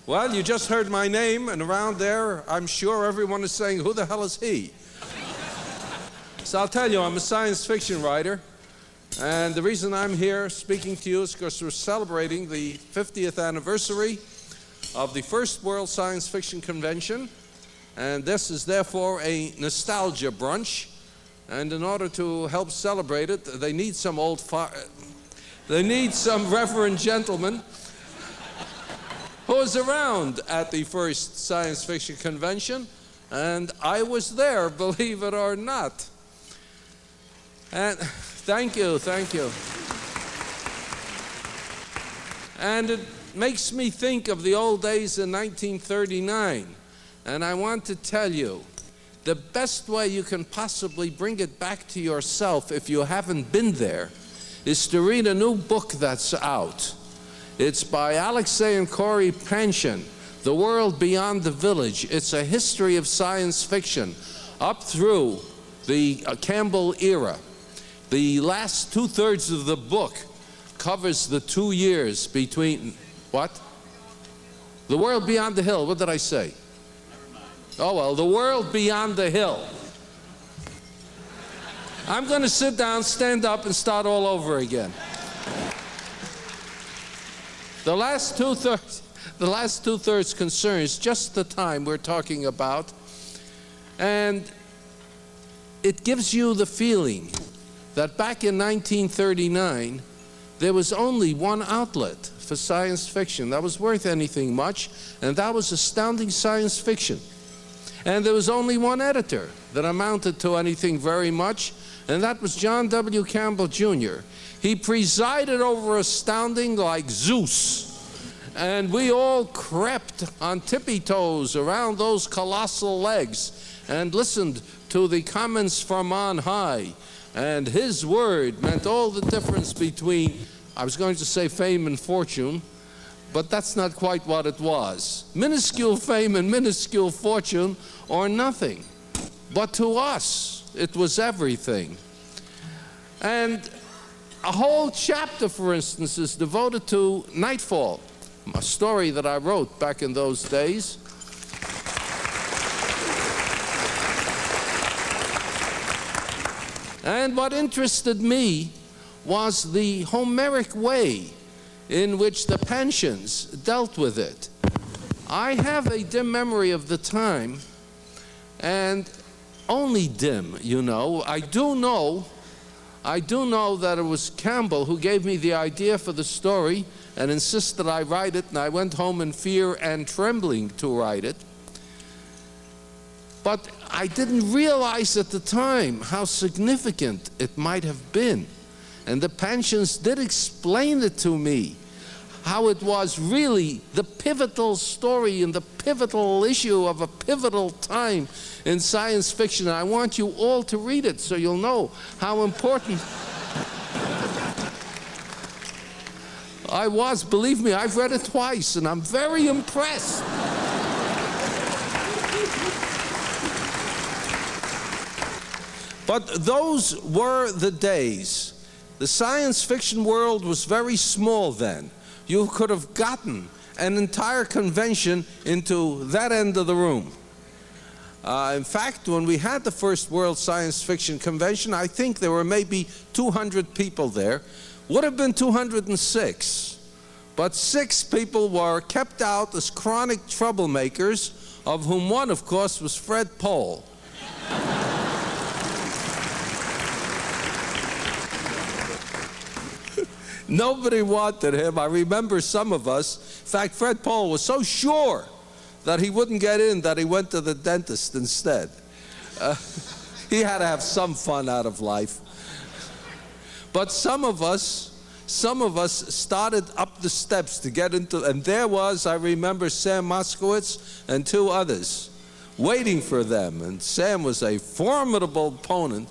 Well, you just heard my name, and around there, I'm sure everyone is saying, who the hell is he? So I'll tell you, I'm a science fiction writer, and the reason I'm here speaking to you is because we're celebrating the 50th anniversary of the first World Science Fiction Convention, and this is therefore a nostalgia brunch. And in order to help celebrate it, they need some reverend gentleman who was around at the first science fiction convention, and I was there, believe it or not. And thank you. And it makes me think of the old days in 1939, and I want to tell you, the best way you can possibly bring it back to yourself if you haven't been there is to read a new book that's out. It's by Alexei and Corey Panshin, The World Beyond the Village. It's a history of science fiction up through the Campbell era. The last two-thirds of the book covers the 2 years between, what? The World Beyond the Hill, what did I say? Oh, well, The World Beyond the Hill. I'm going to sit down, stand up, and start all over again. The last two-thirds concerns just the time we're talking about, and it gives you the feeling that back in 1939, there was only one outlet for science fiction that was worth anything much, and that was Astounding Science Fiction. And there was only one editor that amounted to anything very much, and that was John W. Campbell, Jr. He presided over Astounding like Zeus, and we all crept on tippy toes around those colossal legs and listened to the comments from on high, and his word meant all the difference between, I was going to say fame and fortune, but that's not quite what it was. Minuscule fame and minuscule fortune, or nothing. But to us, it was everything. And a whole chapter, for instance, is devoted to Nightfall, a story that I wrote back in those days. And what interested me was the Homeric way in which the Panshins dealt with it. I have a dim memory of the time, and only dim, you know. I do know that it was Campbell who gave me the idea for the story and insisted I write it, and I went home in fear and trembling to write it. But I didn't realize at the time how significant it might have been. And the Panshins did explain it to me, how it was really the pivotal story and the pivotal issue of a pivotal time in science fiction. And I want you all to read it so you'll know how important I was. Believe me, I've read it twice, and I'm very impressed. But those were the days. The science fiction world was very small then. You could have gotten an entire convention into that end of the room. In fact, when we had the first World Science Fiction Convention, I think there were maybe 200 people there. Would have been 206. But 6 people were kept out as chronic troublemakers, of whom one, of course, was Fred Pohl. Nobody wanted him. I remember some of us. In fact, Fred Pohl was so sure that he wouldn't get in that he went to the dentist instead. He had to have some fun out of life. But some of us started up the steps to get into, and there was, I remember, Sam Moskowitz and 2 others waiting for them. And Sam was a formidable opponent,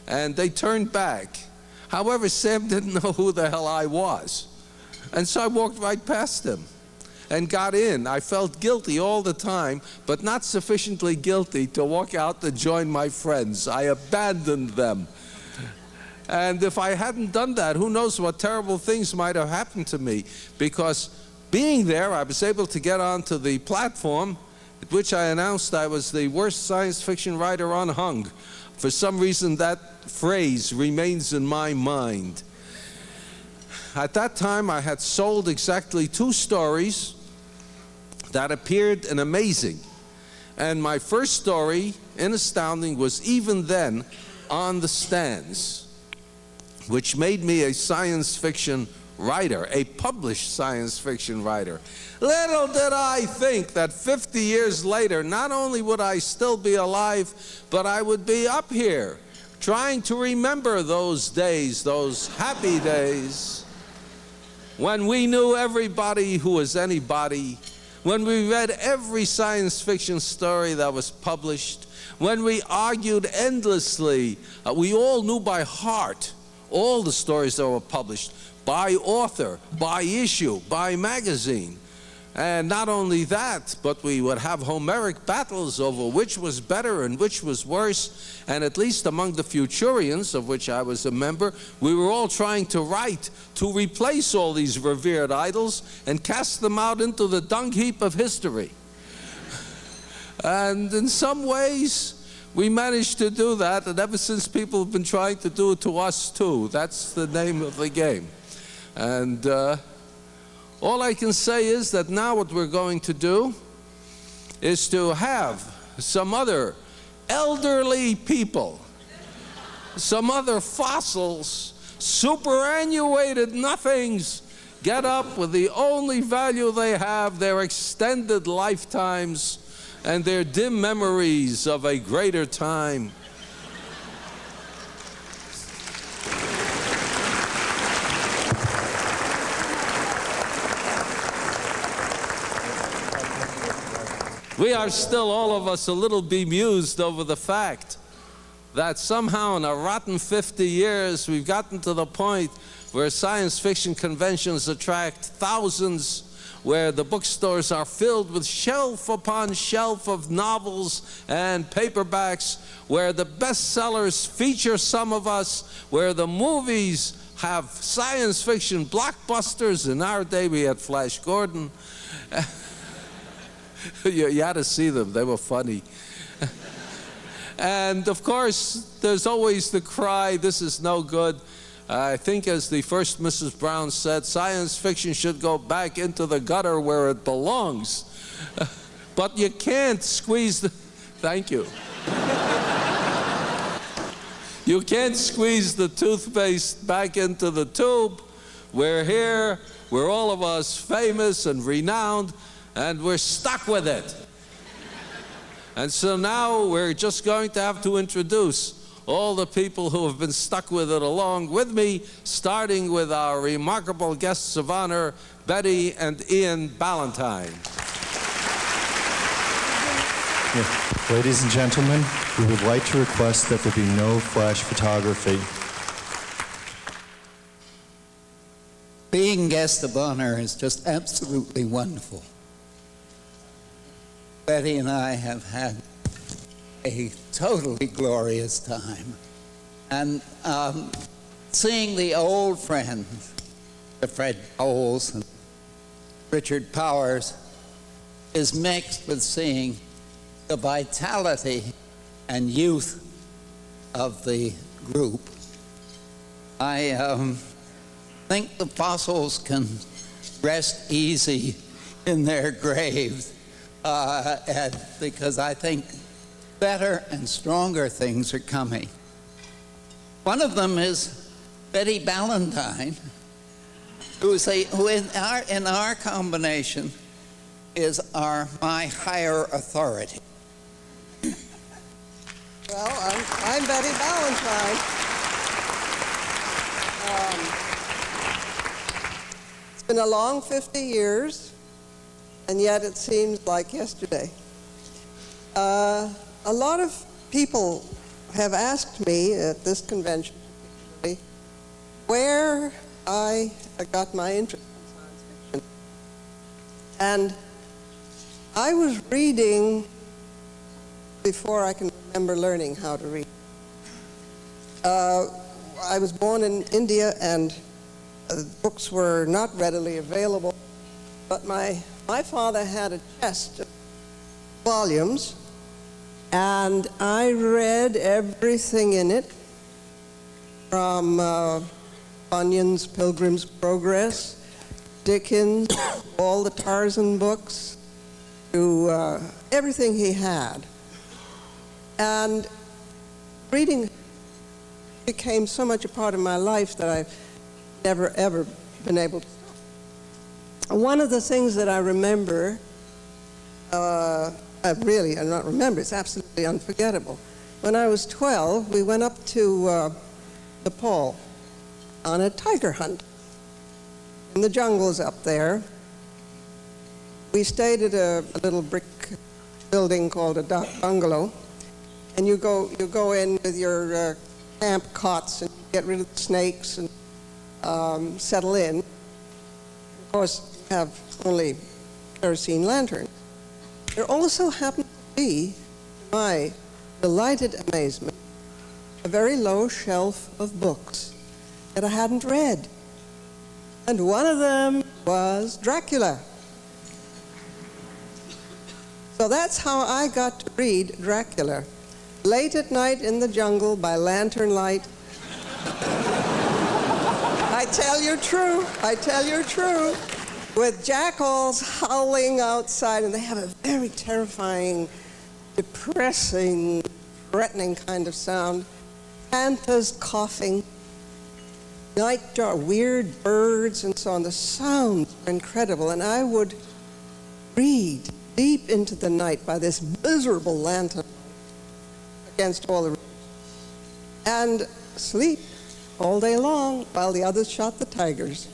and they turned back. However, Sam didn't know who the hell I was. And so I walked right past him and got in. I felt guilty all the time, but not sufficiently guilty to walk out to join my friends. I abandoned them. And if I hadn't done that, who knows what terrible things might have happened to me, because Being there, I was able to get onto the platform at which I announced I was the worst science fiction writer unhung. For some reason, that phrase remains in my mind. At that time, I had sold exactly 2 stories that appeared in Amazing. And my first story, in Astounding, was even then on the stands, which made me a science fiction writer, a published science fiction writer. Little did I think that 50 years later, not only would I still be alive, but I would be up here trying to remember those days, those happy days, when we knew everybody who was anybody, when we read every science fiction story that was published, when we argued endlessly. We all knew by heart all the stories that were published, by author, by issue, by magazine. And not only that, but we would have Homeric battles over which was better and which was worse. And at least among the Futurians, of which I was a member, we were all trying to write to replace all these revered idols and cast them out into the dung heap of history. And in some ways, we managed to do that, and ever since people have been trying to do it to us too. That's the name of the game. And all I can say is that now what we're going to do is to have some other elderly people, some other fossils, superannuated nothings, get up with the only value they have, their extended lifetimes and their dim memories of a greater time. We are still, all of us, a little bemused over the fact that somehow in a rotten 50 years we've gotten to the point where science fiction conventions attract thousands, where the bookstores are filled with shelf upon shelf of novels and paperbacks, where the bestsellers feature some of us, where the movies have science fiction blockbusters. In our day we had Flash Gordon. You had to see them, they were funny. And of course, there's always the cry, this is no good. I think as the first Mrs. Brown said, science fiction should go back into the gutter where it belongs. But you can't squeeze the, thank you. You can't squeeze the toothpaste back into the tube. We're here, we're all of us famous and renowned, and we're stuck with it. And so now we're just going to have to introduce all the people who have been stuck with it along with me, starting with our remarkable guests of honor, Betty and Ian Ballantyne. Yeah. Ladies and gentlemen, we would like to request that there be no flash photography. Being guest of honor is just absolutely wonderful. Betty and I have had a totally glorious time. And seeing the old friends, the Fred Bowles and Richard Powers, is mixed with seeing the vitality and youth of the group. I think the fossils can rest easy in their graves. Because I think better and stronger things are coming. One of them is Betty Ballantyne, who in our combination is my higher authority. Well, I'm Betty Ballantyne. It's been a long 50 years. And yet it seems like yesterday. A lot of people have asked me at this convention where I got my interest in science fiction. And I was reading before I can remember learning how to read. I was born in India, and books were not readily available. but my father had a chest of volumes, and I read everything in it, from Bunyan's Pilgrim's Progress, Dickens, all the Tarzan books, to everything he had. And reading became so much a part of my life that I've never, ever been able to stop. One of the things that I remember, I not remember, it's absolutely unforgettable. When I was 12, we went up to Nepal on a tiger hunt in the jungles up there. We stayed at a little brick building called a dak bungalow, and you go in with your camp cots and get rid of the snakes and settle in. Of course, you have only kerosene lanterns. There also happened to be, to my delighted amazement, a very low shelf of books that I hadn't read. And one of them was Dracula. So that's how I got to read Dracula. Late at night in the jungle by lantern light. I tell you true. With jackals howling outside, and they have a very terrifying, depressing, threatening kind of sound. Panthers coughing, weird birds, and so on. The sounds are incredible, and I would read deep into the night by this miserable lantern against all the and sleep all day long while the others shot the tigers.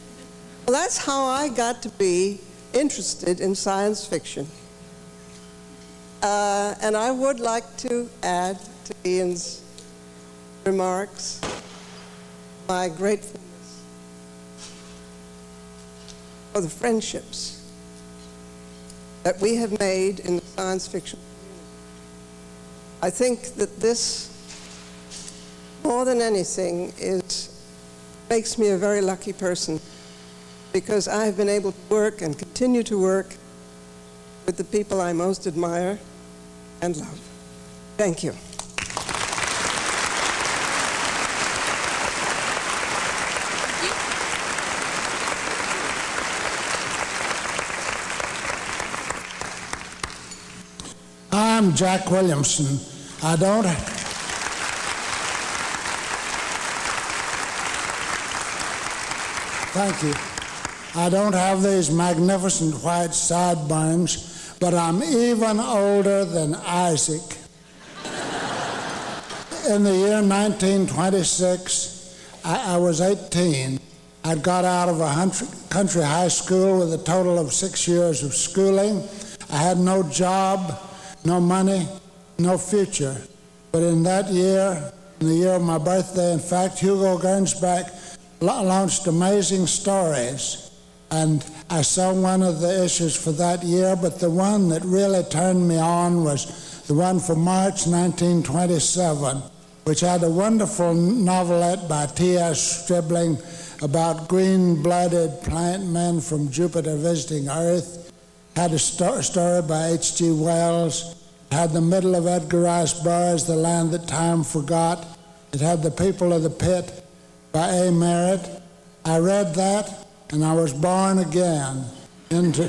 Well, that's how I got to be interested in science fiction. And I would like to add to Ian's remarks my gratefulness for the friendships that we have made in the science fiction community. I think that this, more than anything, makes me a very lucky person, because I have been able to work and continue to work with the people I most admire and love. Thank you. I'm Jack Williamson. Thank you. I don't have these magnificent white sideburns, but I'm even older than Isaac. In the year 1926, I was 18. I'd got out of a country high school with a total of 6 years of schooling. I had no job, no money, no future. But in that year, in the year of my birthday, in fact, Hugo Gernsback launched Amazing Stories. And I saw one of the issues for that year, but the one that really turned me on was the one for March 1927, which had a wonderful novelette by T.S. Stribling about green-blooded plant men from Jupiter visiting Earth. Had a story by H.G. Wells. It had The Middle of Edgar Rice Burroughs, The Land That Time Forgot. It had The People of the Pit by A. Merritt. I read that, and I was born again into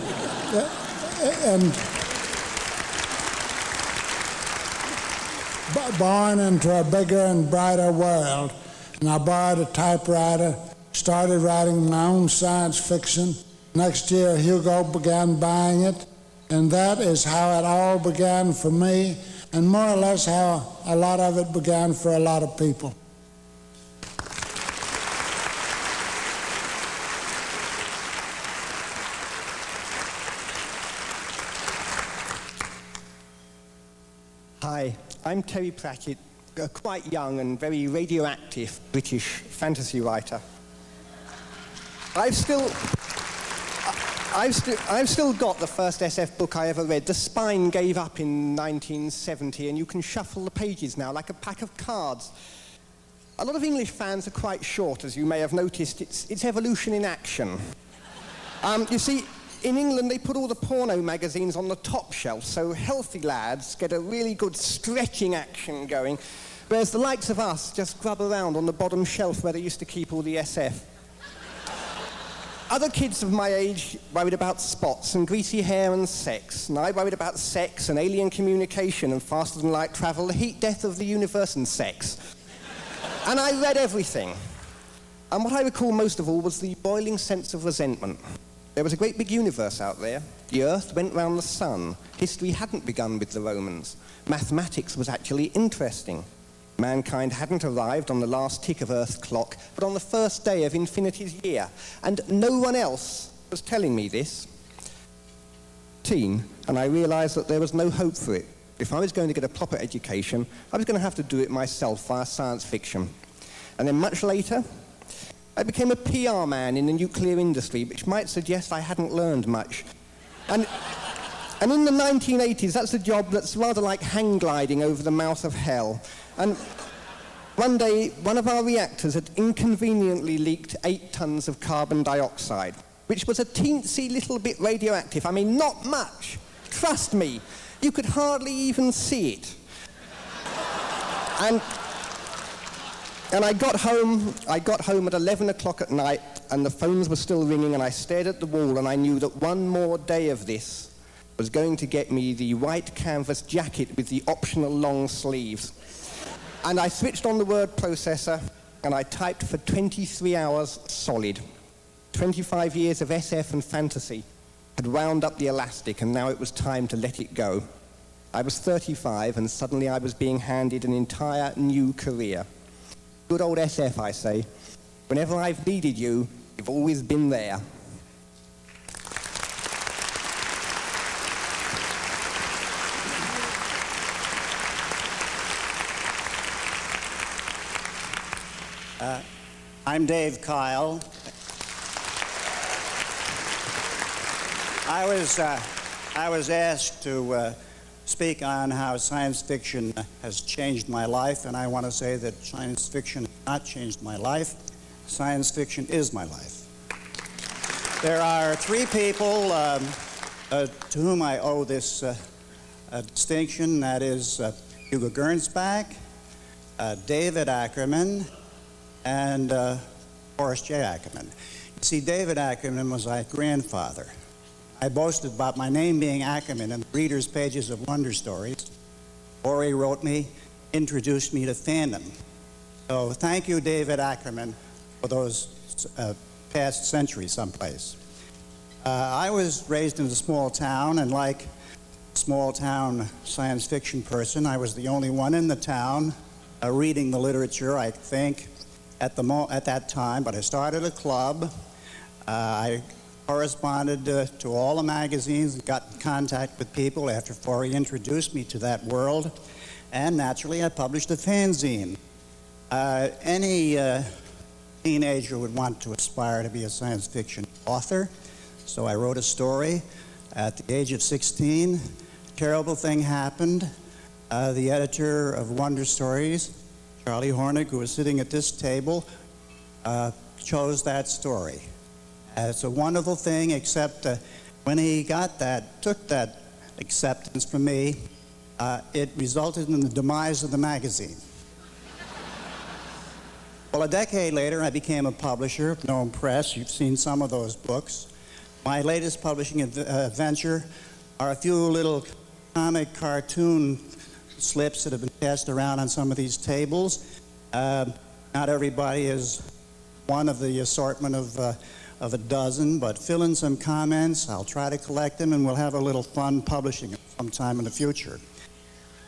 born into a bigger and brighter world. And I borrowed a typewriter, started writing my own science fiction. Next year, Hugo began buying it, and that is how it all began for me, and more or less how a lot of it began for a lot of people. Hi, I'm Terry Pratchett, a quite young and very radioactive British fantasy writer. I've still got the first SF book I ever read. The spine gave up in 1970, and you can shuffle the pages now like a pack of cards. A lot of English fans are quite short, as you may have noticed. It's evolution in action. You see, In England, they put all the porno magazines on the top shelf, so healthy lads get a really good stretching action going, whereas the likes of us just grub around on the bottom shelf where they used to keep all the SF. Other kids of my age worried about spots and greasy hair and sex, and I worried about sex and alien communication and faster-than-light travel, the heat death of the universe and sex. And I read everything. And what I recall most of all was the boiling sense of resentment. There was a great big universe out there. The Earth went round the sun. History hadn't begun with the Romans. Mathematics was actually interesting. Mankind hadn't arrived on the last tick of Earth's clock, but on the first day of infinity's year. And no one else was telling me this. Teen, and I realized that there was no hope for it. If I was going to get a proper education, I was going to have to do it myself via science fiction. And then much later, I became a PR man in the nuclear industry, which might suggest I hadn't learned much. And in the 1980s, that's a job that's rather like hang gliding over the mouth of hell. And one day, one of our reactors had inconveniently leaked 8 tons of carbon dioxide, which was a teensy little bit radioactive. I mean, not much. Trust me, you could hardly even see it. And I got home at 11 o'clock at night, and the phones were still ringing, and I stared at the wall, and I knew that one more day of this was going to get me the white canvas jacket with the optional long sleeves. And I switched on the word processor, and I typed for 23 hours solid. 25 years of SF and fantasy had wound up the elastic, and now it was time to let it go. I was 35, and suddenly I was being handed an entire new career. Good old SF, I say. Whenever I've needed you, you've always been there. I'm Dave Kyle. I was asked to speak on how science fiction has changed my life, and I want to say that science fiction has not changed my life. Science fiction is my life. There are 3 people to whom I owe this distinction. That is Hugo Gernsback, David Ackerman, and Horace J. Ackerman. You see, David Ackerman was my grandfather. I boasted about my name being Ackerman in the reader's pages of Wonder Stories. Ori wrote me, introduced me to fandom. So thank you, David Ackerman, for those past centuries someplace. I was raised in a small town, and like a small town science fiction person, I was the only one in the town reading the literature, I think, at that time. But I started a club. I corresponded to all the magazines and got in contact with people after Forey introduced me to that world. And naturally, I published a fanzine. Any teenager would want to aspire to be a science fiction author. So I wrote a story at the age of 16. Terrible thing happened. The editor of Wonder Stories, Charlie Hornick, who was sitting at this table, chose that story. It's a wonderful thing, except when he took that acceptance from me, it resulted in the demise of the magazine. Well, a decade later, I became a publisher of Gnome Press. You've seen some of those books. My latest publishing venture are a few little comic cartoon slips that have been passed around on some of these tables. Not everybody is one of the assortment of a dozen, but fill in some comments. I'll try to collect them, and we'll have a little fun publishing them sometime in the future.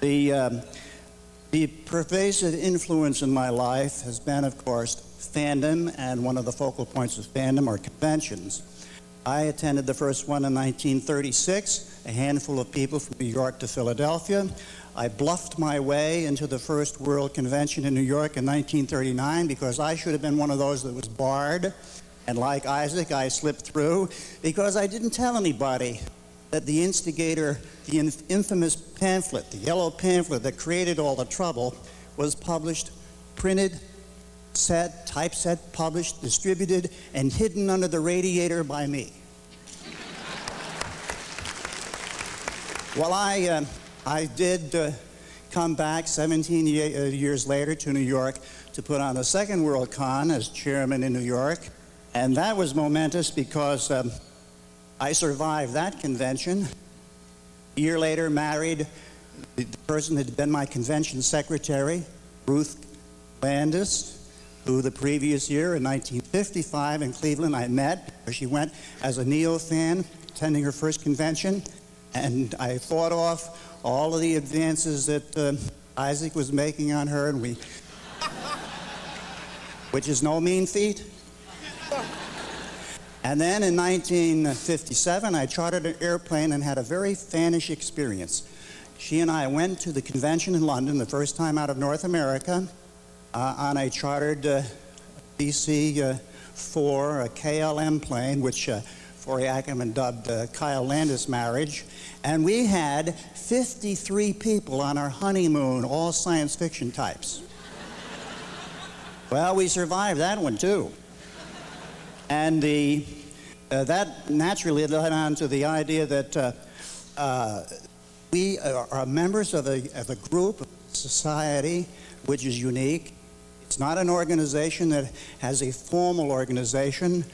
The pervasive influence in my life has been, of course, fandom, and one of the focal points of fandom are conventions. I attended the first one in 1936, a handful of people from New York to Philadelphia. I bluffed my way into the first World Convention in New York in 1939 because I should have been one of those that was barred. And like Isaac, I slipped through because I didn't tell anybody that the instigator, the infamous pamphlet, the yellow pamphlet that created all the trouble, was published, printed, set, typeset, published, distributed, and hidden under the radiator by me. Well, I did come back 17 years later to New York to put on the second Worldcon as chairman in New York. And that was momentous because I survived that convention. A year later, married the person that had been my convention secretary, Ruth Landis, who the previous year in 1955 in Cleveland I met, where she went as a neo-fan, attending her first convention. And I fought off all of the advances that Isaac was making on her, and which is no mean feat. And then in 1957, I chartered an airplane and had a very fanish experience. She and I went to the convention in London, the first time out of North America, on a chartered DC-4 KLM plane, which Forey Ackerman dubbed Kyle Landis marriage. And we had 53 people on our honeymoon, all science fiction types. Well, we survived that one, too. And that naturally led on to the idea that we are members of a group, of society, which is unique. It's not an organization that has a formal organization.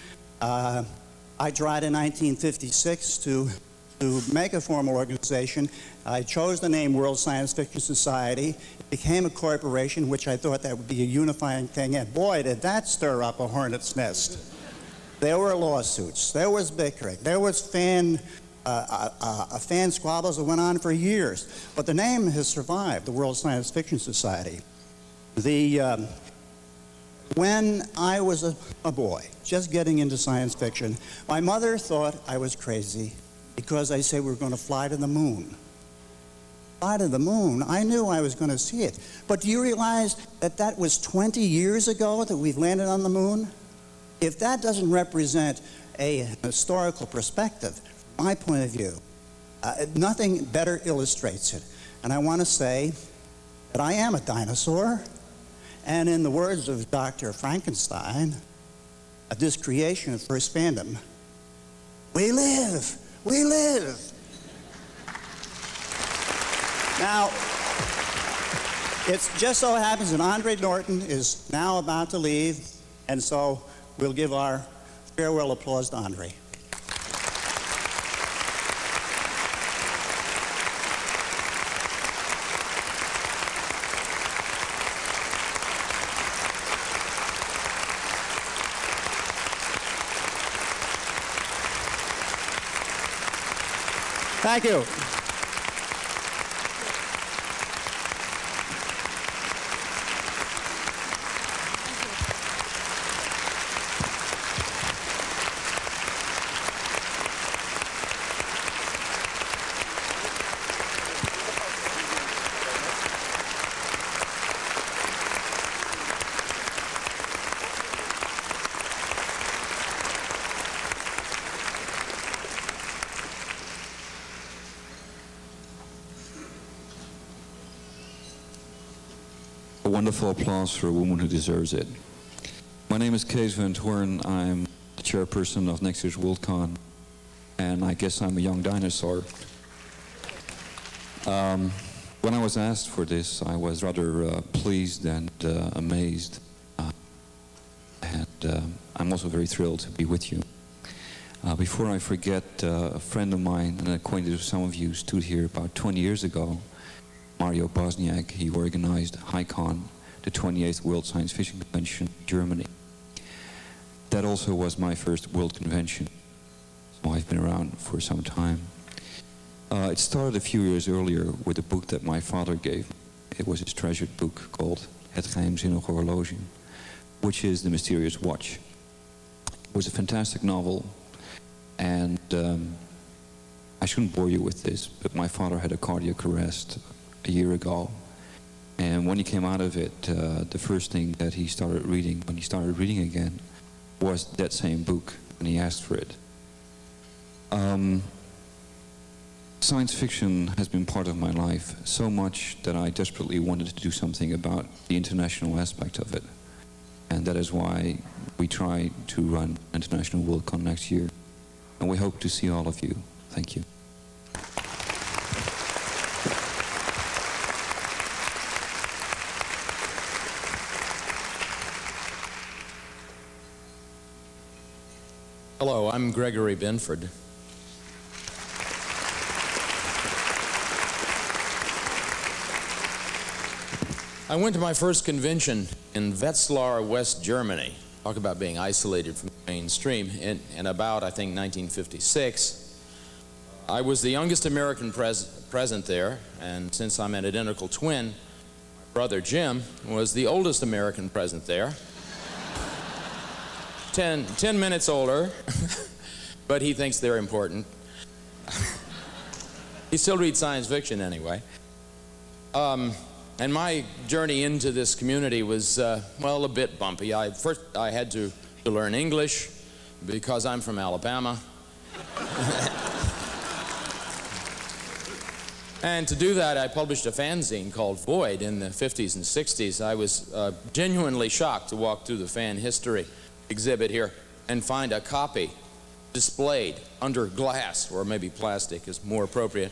I tried in 1956 to make a formal organization. I chose the name World Science Fiction Society. It became a corporation, which I thought that would be a unifying thing. And boy, did that stir up a hornet's nest. There were lawsuits. There was bickering. There was fan squabbles that went on for years. But the name has survived, the World Science Fiction Society. When I was a boy, just getting into science fiction, my mother thought I was crazy because I said we were going to fly to the moon. Fly to the moon? I knew I was going to see it. But do you realize that that was 20 years ago that we've landed on the moon? If that doesn't represent a historical perspective, from my point of view, nothing better illustrates it. And I want to say that I am a dinosaur. And in the words of Dr. Frankenstein, this creation of First Fandom, we live, we live. Now, it just so happens that Andre Norton is now about to leave, and so we'll give our farewell applause to Andre. Thank you. A wonderful applause for a woman who deserves it. My name is Kees van Toorn. I'm the chairperson of next year's Worldcon, and I guess I'm a young dinosaur. When I was asked for this, I was rather pleased and amazed. I'm also very thrilled to be with you. Before I forget, a friend of mine, an acquaintance of some of you, stood here about 20 years ago. Mario Bosniak, he organized HiCon, the 28th World Science Fiction Convention in Germany. That also was my first world convention, so I've been around for some time. It started a few years earlier with a book that my father gave me. It was his treasured book called Het Geheimzinnige Horloge, which is The Mysterious Watch. It was a fantastic novel, and I shouldn't bore you with this, but my father had a cardiac arrest a year ago, and when he came out of it, the first thing that he started reading, when he started reading again, was that same book, and he asked for it. Science fiction has been part of my life so much that I desperately wanted to do something about the international aspect of it, and that is why we try to run International Worldcon next year, and we hope to see all of you. Thank you. Hello, I'm Gregory Binford. I went to my first convention in Wetzlar, West Germany. Talk about being isolated from the mainstream. In about, I think, 1956. I was the youngest American present there, and since I'm an identical twin, my brother Jim was the oldest American present there. 10 minutes older, but he thinks they're important. He still reads science fiction anyway. And my journey into this community was, well, a bit bumpy. First, I had to learn English because I'm from Alabama. And to do that, I published a fanzine called Void in the 50s and 60s. I was genuinely shocked to walk through the fan history exhibit here and find a copy displayed under glass, or maybe plastic is more appropriate.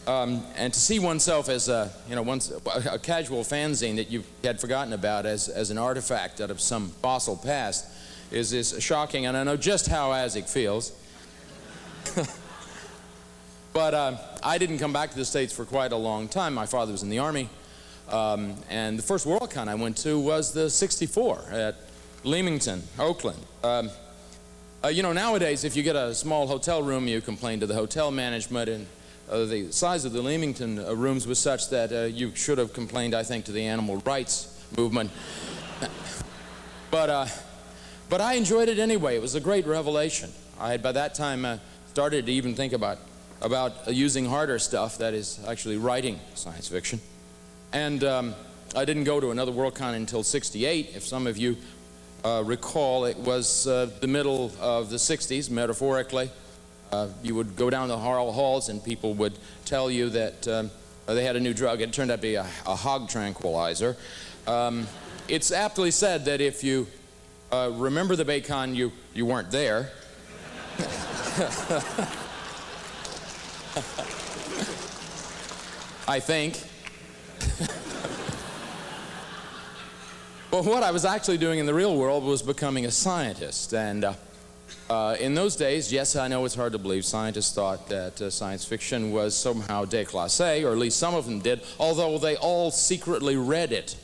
And to see oneself as a casual fanzine that you had forgotten about as an artifact out of some fossil past is shocking, and I know just how Isaac feels. But I didn't come back to the States for quite a long time. My father was in the Army, and the first Worldcon I went to was the '64 at Leamington, Oakland. You know, nowadays, if you get a small hotel room, you complain to the hotel management, and the size of the Leamington rooms was such that you should have complained, I think, to the animal rights movement. But I enjoyed it anyway. It was a great revelation. I had by that time started to even think about using harder stuff, that is, actually writing science fiction. And I didn't go to another Worldcon until '68. If some of you recall, it was the middle of the '60s, metaphorically. You would go down the halls and people would tell you that they had a new drug. It turned out to be a hog tranquilizer. It's aptly said that if you remember the Baycon, you weren't there. I think. Well, what I was actually doing in the real world was becoming a scientist. And in those days, yes, I know it's hard to believe, scientists thought that science fiction was somehow déclassé, or at least some of them did, although they all secretly read it.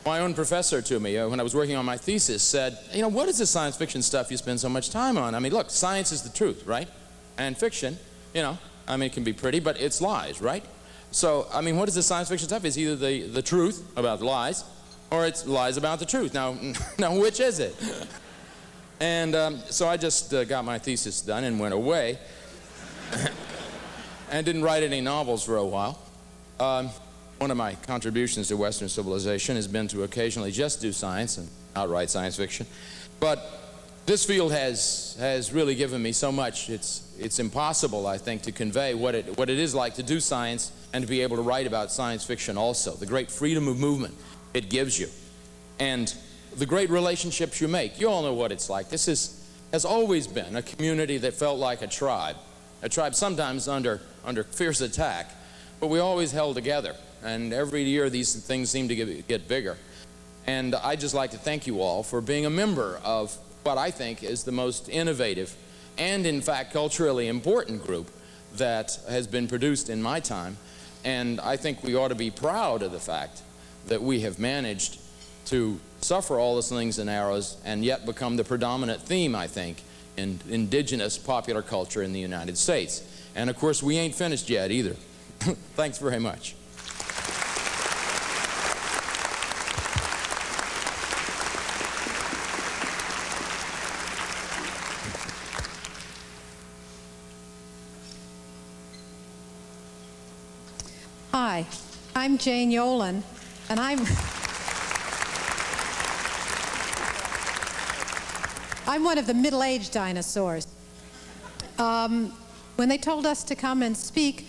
My own professor to me, when I was working on my thesis, said, you know, what is the science fiction stuff you spend so much time on? I mean, look, science is the truth, right? And fiction, you know, I mean, it can be pretty, but it's lies, right? So, I mean, what is the science fiction stuff? It's either the truth about the lies, or it's lies about the truth. Now which is it? And so I just got my thesis done and went away and didn't write any novels for a while. One of my contributions to Western civilization has been to occasionally just do science and not write science fiction. But this field has really given me so much. It's impossible, I think, to convey what it is like to do science and to be able to write about science fiction also. The great freedom of movement it gives you. And the great relationships you make. You all know what it's like. This has always been a community that felt like a tribe sometimes under fierce attack, but we always held together. And every year these things seem to get bigger. And I'd just like to thank you all for being a member of what I think is the most innovative and, in fact, culturally important group that has been produced in my time. And I think we ought to be proud of the fact that we have managed to suffer all the slings and arrows and yet become the predominant theme, I think, in indigenous popular culture in the United States. And of course, we ain't finished yet either. Thanks very much. Hi, I'm Jane Yolen, and I'm one of the middle-aged dinosaurs. When they told us to come and speak,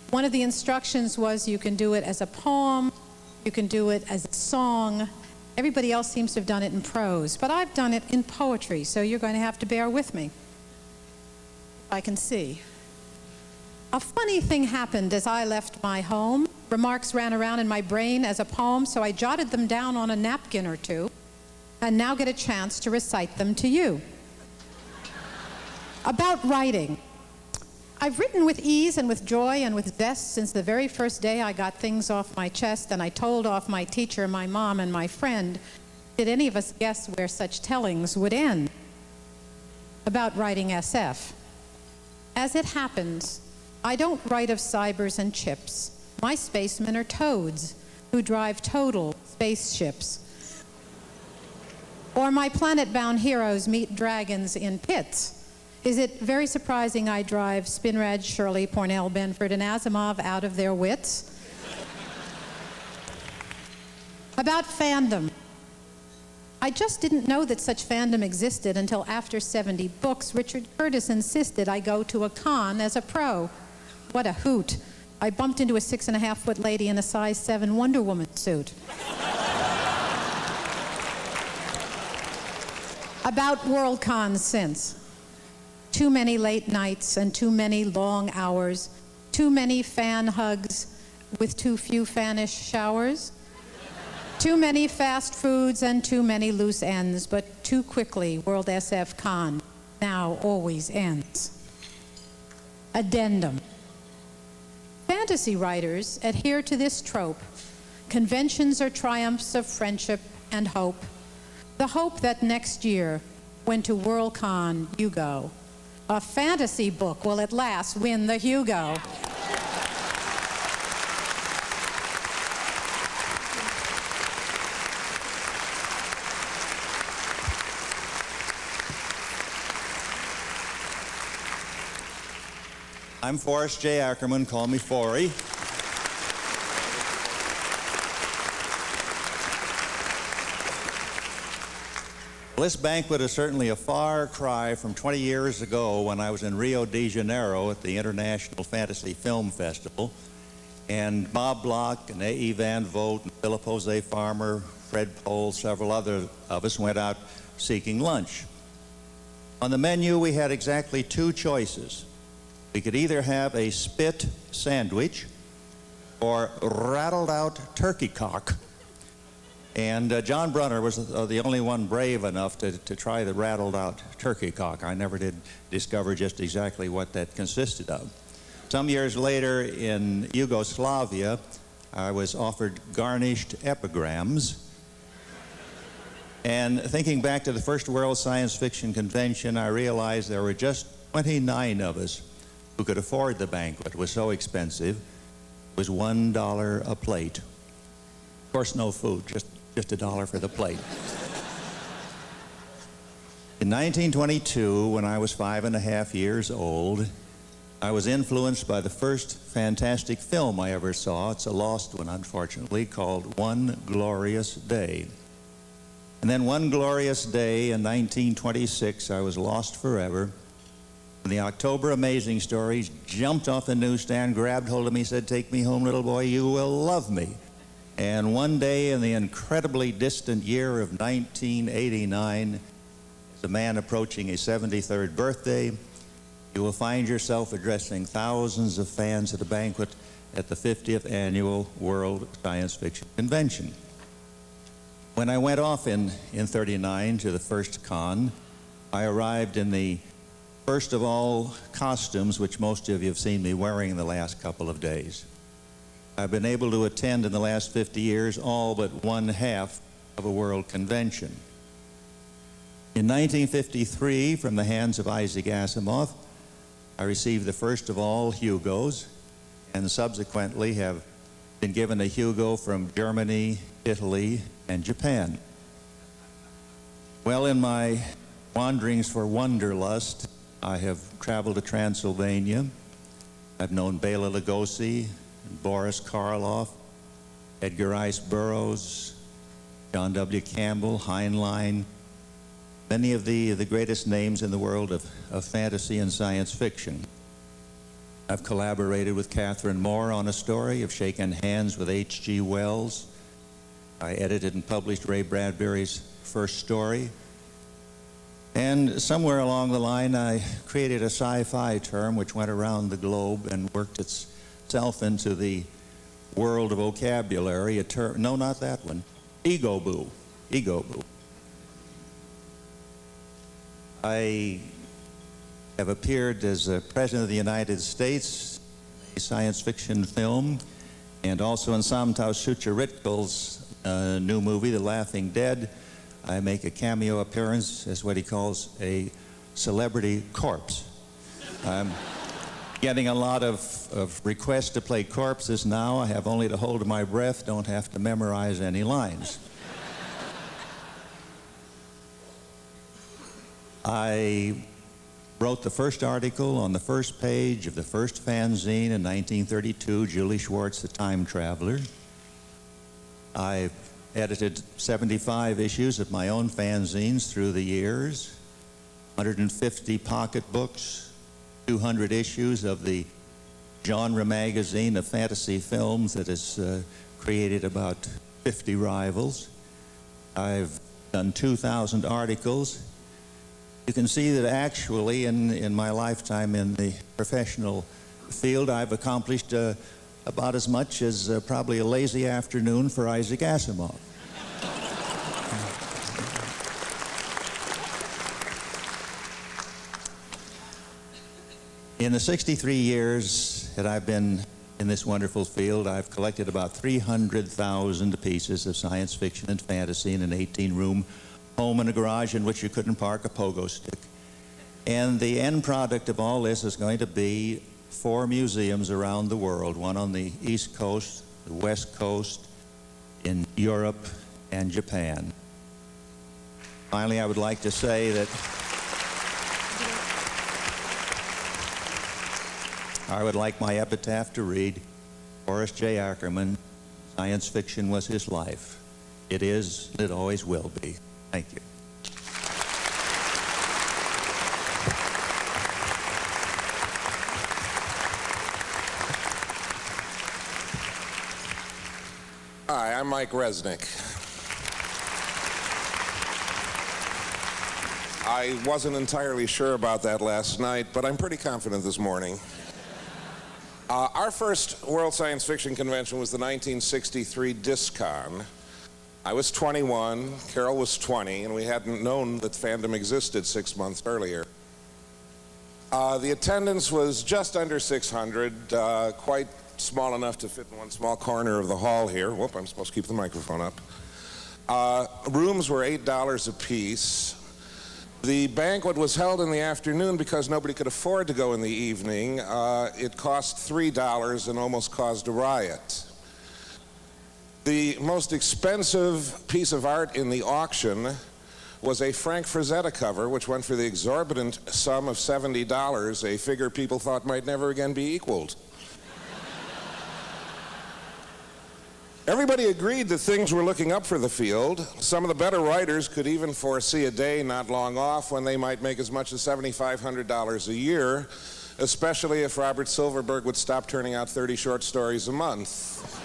one of the instructions was you can do it as a poem, you can do it as a song. Everybody else seems to have done it in prose, but I've done it in poetry, so you're going to have to bear with me. I can see. A funny thing happened as I left my home. Remarks ran around in my brain as a poem, so I jotted them down on a napkin or two. and now get a chance to recite them to you. About writing. I've written with ease and with joy and with zest since the very first day I got things off my chest and I told off my teacher, my mom, and my friend. Did any of us guess where such tellings would end? About writing SF. As it happens, I don't write of cybers and chips. My spacemen are toads who drive total spaceships. Or my planet-bound heroes meet dragons in pits. Is it very surprising I drive Spinrad, Shirley, Pornell, Benford, and Asimov out of their wits? About fandom. I just didn't know that such fandom existed until after 70 books, Richard Curtis insisted I go to a con as a pro. What a hoot. I bumped into a 6.5-foot lady in a size 7 Wonder Woman suit. About Worldcon since. Too many late nights and too many long hours. Too many fan hugs with too few fanish showers. Too many fast foods and too many loose ends, but too quickly World SF Con now always ends. Addendum. Fantasy writers adhere to this trope. Conventions are triumphs of friendship and hope. The hope that next year, when to Worldcon you go, a fantasy book will at last win the Hugo. I'm Forrest J. Ackerman, call me Forry. Well, this banquet is certainly a far cry from 20 years ago when I was in Rio de Janeiro at the International Fantasy Film Festival, and Bob Bloch and A.E. Van Vogt and Philip Jose Farmer, Fred Pohl, several other of us went out seeking lunch. On the menu, we had exactly two choices. We could either have a spit sandwich or rattled out turkey cock. And John Brunner was the only one brave enough to try the rattled out turkey cock. I never did discover just exactly what that consisted of. Some years later in Yugoslavia, I was offered garnished epigrams. And thinking back to the first World Science Fiction Convention, I realized there were just 29 of us who could afford the banquet. It was so expensive. It was $1 a plate. Of course, no food, just $1 for the plate. In 1922, when I was 5.5 years old, I was influenced by the first fantastic film I ever saw. It's a lost one, unfortunately, called One Glorious Day. And then one glorious day in 1926, I was lost forever. The October Amazing Stories jumped off the newsstand, grabbed hold of me, said, "Take me home, little boy, you will love me." And one day in the incredibly distant year of 1989, as a man approaching his 73rd birthday, you will find yourself addressing thousands of fans at a banquet at the 50th Annual World Science Fiction Convention. When I went off in 39 to the first con, I arrived in the first of all costumes, which most of you have seen me wearing in the last couple of days. I've been able to attend in the last 50 years all but one half of a world convention. In 1953, from the hands of Isaac Asimov, I received the first of all Hugos, and subsequently have been given a Hugo from Germany, Italy, and Japan. Well, in my wanderings for wanderlust, I have traveled to Transylvania. I've known Bela Lugosi, Boris Karloff, Edgar Rice Burroughs, John W. Campbell, Heinlein, many of the greatest names in the world of fantasy and science fiction. I've collaborated with Catherine Moore on a story. I've shaken hands with H.G. Wells. I edited and published Ray Bradbury's first story. And somewhere along the line, I created a sci-fi term which went around the globe and worked itself into the world of vocabulary. A term, no, not that one, ego-boo, ego-boo. I have appeared as a President of the United States, a science fiction film, and also in Samtao Sucharitkal's new movie, The Laughing Dead. I make a cameo appearance as what he calls a celebrity corpse. I'm getting a lot of requests to play corpses now. I have only to hold my breath, don't have to memorize any lines. I wrote the first article on the first page of the first fanzine in 1932, Julie Schwartz, The Time Traveler. I've edited 75 issues of my own fanzines through the years, 150 pocketbooks, 200 issues of the genre magazine of fantasy films that has created about 50 rivals. I've done 2,000 articles. You can see that actually in my lifetime in the professional field, I've accomplished about as much as probably a lazy afternoon for Isaac Asimov. In the 63 years that I've been in this wonderful field, I've collected about 300,000 pieces of science fiction and fantasy in an 18-room home and a garage in which you couldn't park a pogo stick. And the end product of all this is going to be 4 museums around the world, one on the East Coast, the West Coast, in Europe, and Japan. Finally, I would like to say that I would like my epitaph to read, Horace J. Ackerman, science fiction was his life. It is, it always will be. Thank you. Hi, I'm Mike Resnick. I wasn't entirely sure about that last night, but I'm pretty confident this morning. Our first World Science Fiction Convention was the 1963 DisCon. I was 21, Carol was 20, and we hadn't known that fandom existed 6 months earlier. The attendance was just under 600, quite small enough to fit in one small corner of the hall here. Whoop, I'm supposed to keep the microphone up. Rooms were $8 a piece. The banquet was held in the afternoon because nobody could afford to go in the evening. It cost $3 and almost caused a riot. The most expensive piece of art in the auction was a Frank Frazetta cover, which went for the exorbitant sum of $70, a figure people thought might never again be equaled. Everybody agreed that things were looking up for the field. Some of the better writers could even foresee a day not long off when they might make as much as $7,500 a year, especially if Robert Silverberg would stop turning out 30 short stories a month.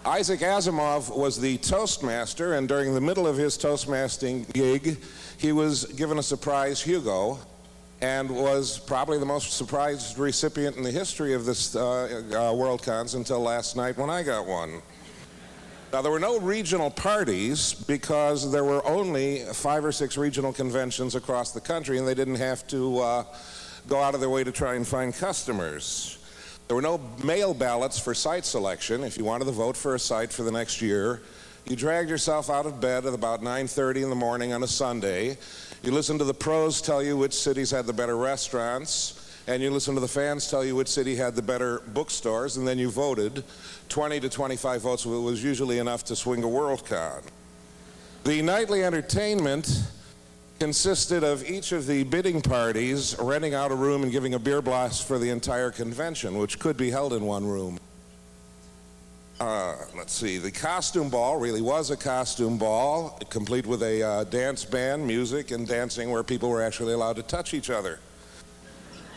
Isaac Asimov was the Toastmaster, and during the middle of his Toastmastering gig, he was given a surprise Hugo, and was probably the most surprised recipient in the history of this Worldcons until last night when I got one. Now, there were no regional parties because there were only 5 or 6 regional conventions across the country, and they didn't have to go out of their way to try and find customers. There were no mail ballots for site selection. If you wanted to vote for a site for the next year, you dragged yourself out of bed at about 9:30 in the morning on a Sunday. You listened to the pros tell you which cities had the better restaurants, and you listened to the fans tell you which city had the better bookstores, and then you voted. 20 to 25 votes was usually enough to swing a Worldcon. The nightly entertainment consisted of each of the bidding parties renting out a room and giving a beer blast for the entire convention, which could be held in one room. Let's see, the costume ball really was a costume ball, complete with a dance band, music, and dancing where people were actually allowed to touch each other.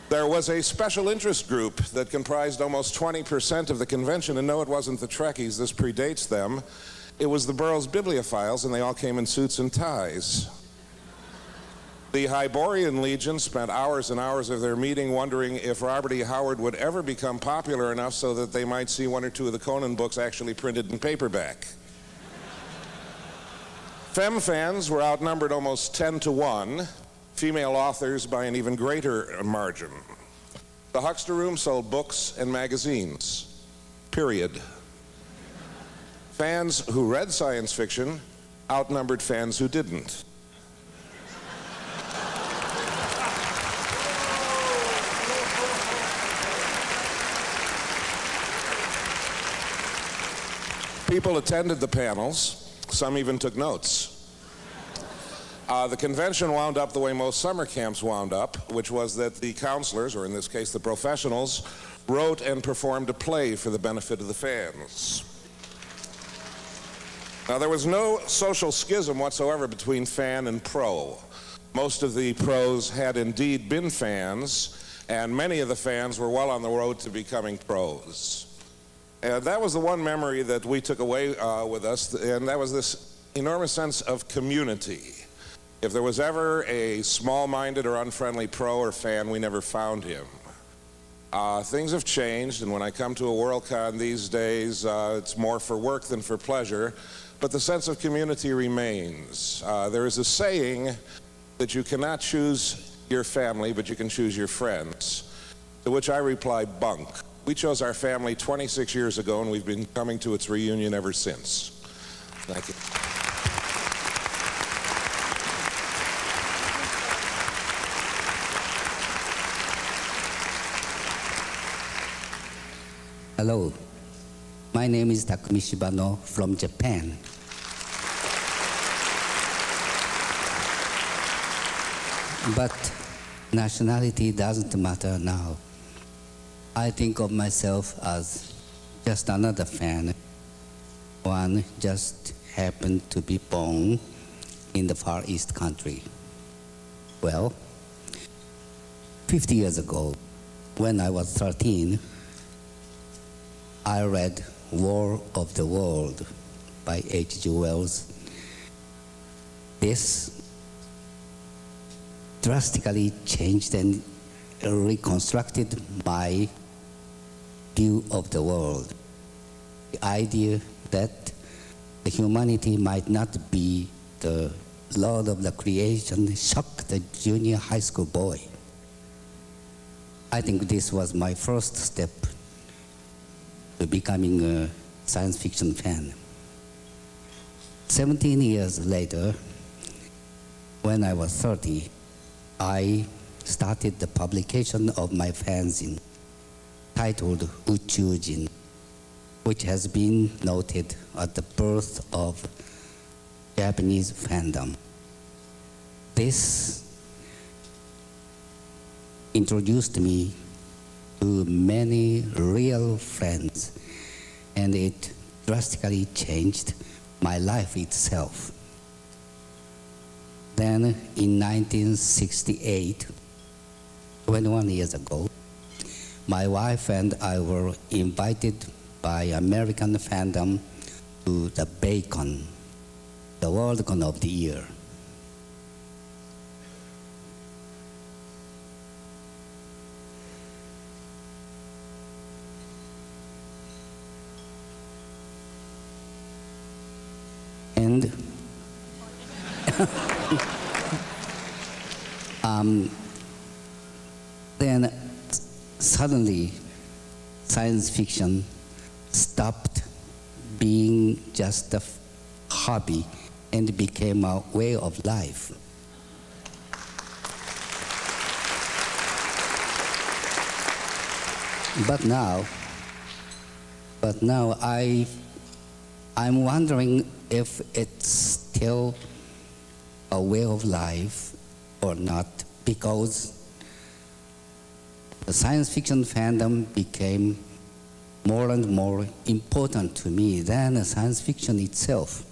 There was a special interest group that comprised almost 20% of the convention, and no, it wasn't the Trekkies, this predates them. It was the Burroughs Bibliophiles, and they all came in suits and ties. The Hyborian Legion spent hours and hours of their meeting wondering if Robert E. Howard would ever become popular enough so that they might see 1 or 2 of the Conan books actually printed in paperback. Femme fans were outnumbered almost 10 to 1, female authors by an even greater margin. The Huckster Room sold books and magazines, period. Fans who read science fiction outnumbered fans who didn't. People attended the panels. Some even took notes. The convention wound up the way most summer camps wound up, which was that the counselors, or in this case the professionals, wrote and performed a play for the benefit of the fans. Now, there was no social schism whatsoever between fan and pro. Most of the pros had indeed been fans, and many of the fans were well on the road to becoming pros. And that was the one memory that we took away with us, and that was this enormous sense of community. If there was ever a small-minded or unfriendly pro or fan, we never found him. Things have changed, and when I come to a Worldcon these days, it's more for work than for pleasure, but the sense of community remains. There is a saying that you cannot choose your family, but you can choose your friends, to which I reply, bunk. We chose our family 26 years ago, and we've been coming to its reunion ever since. Thank you. Hello, my name is Takumi Shibano from Japan. But nationality doesn't matter now. I think of myself as just another fan. One just happened to be born in the Far East country. Well, 50 years ago, when I was 13, I read War of the World by H.G. Wells. This drastically changed and reconstructed my view of the world. The idea that the humanity might not be the Lord of the creation shocked the junior high school boy. I think this was my first step to becoming a science fiction fan. 17 years later, when I was 30, I started the publication of my fanzine titled Uchujin, which has been noted as the birth of Japanese fandom. This introduced me to many real friends, and it drastically changed my life itself. Then in 1968, 21 years ago, my wife and I were invited by American fandom to the Bacon, the Worldcon of the year. And then suddenly science fiction stopped being just a hobby and became a way of life. But now I'm wondering if it's still a way of life or not, because the science fiction fandom became more and more important to me than science fiction itself.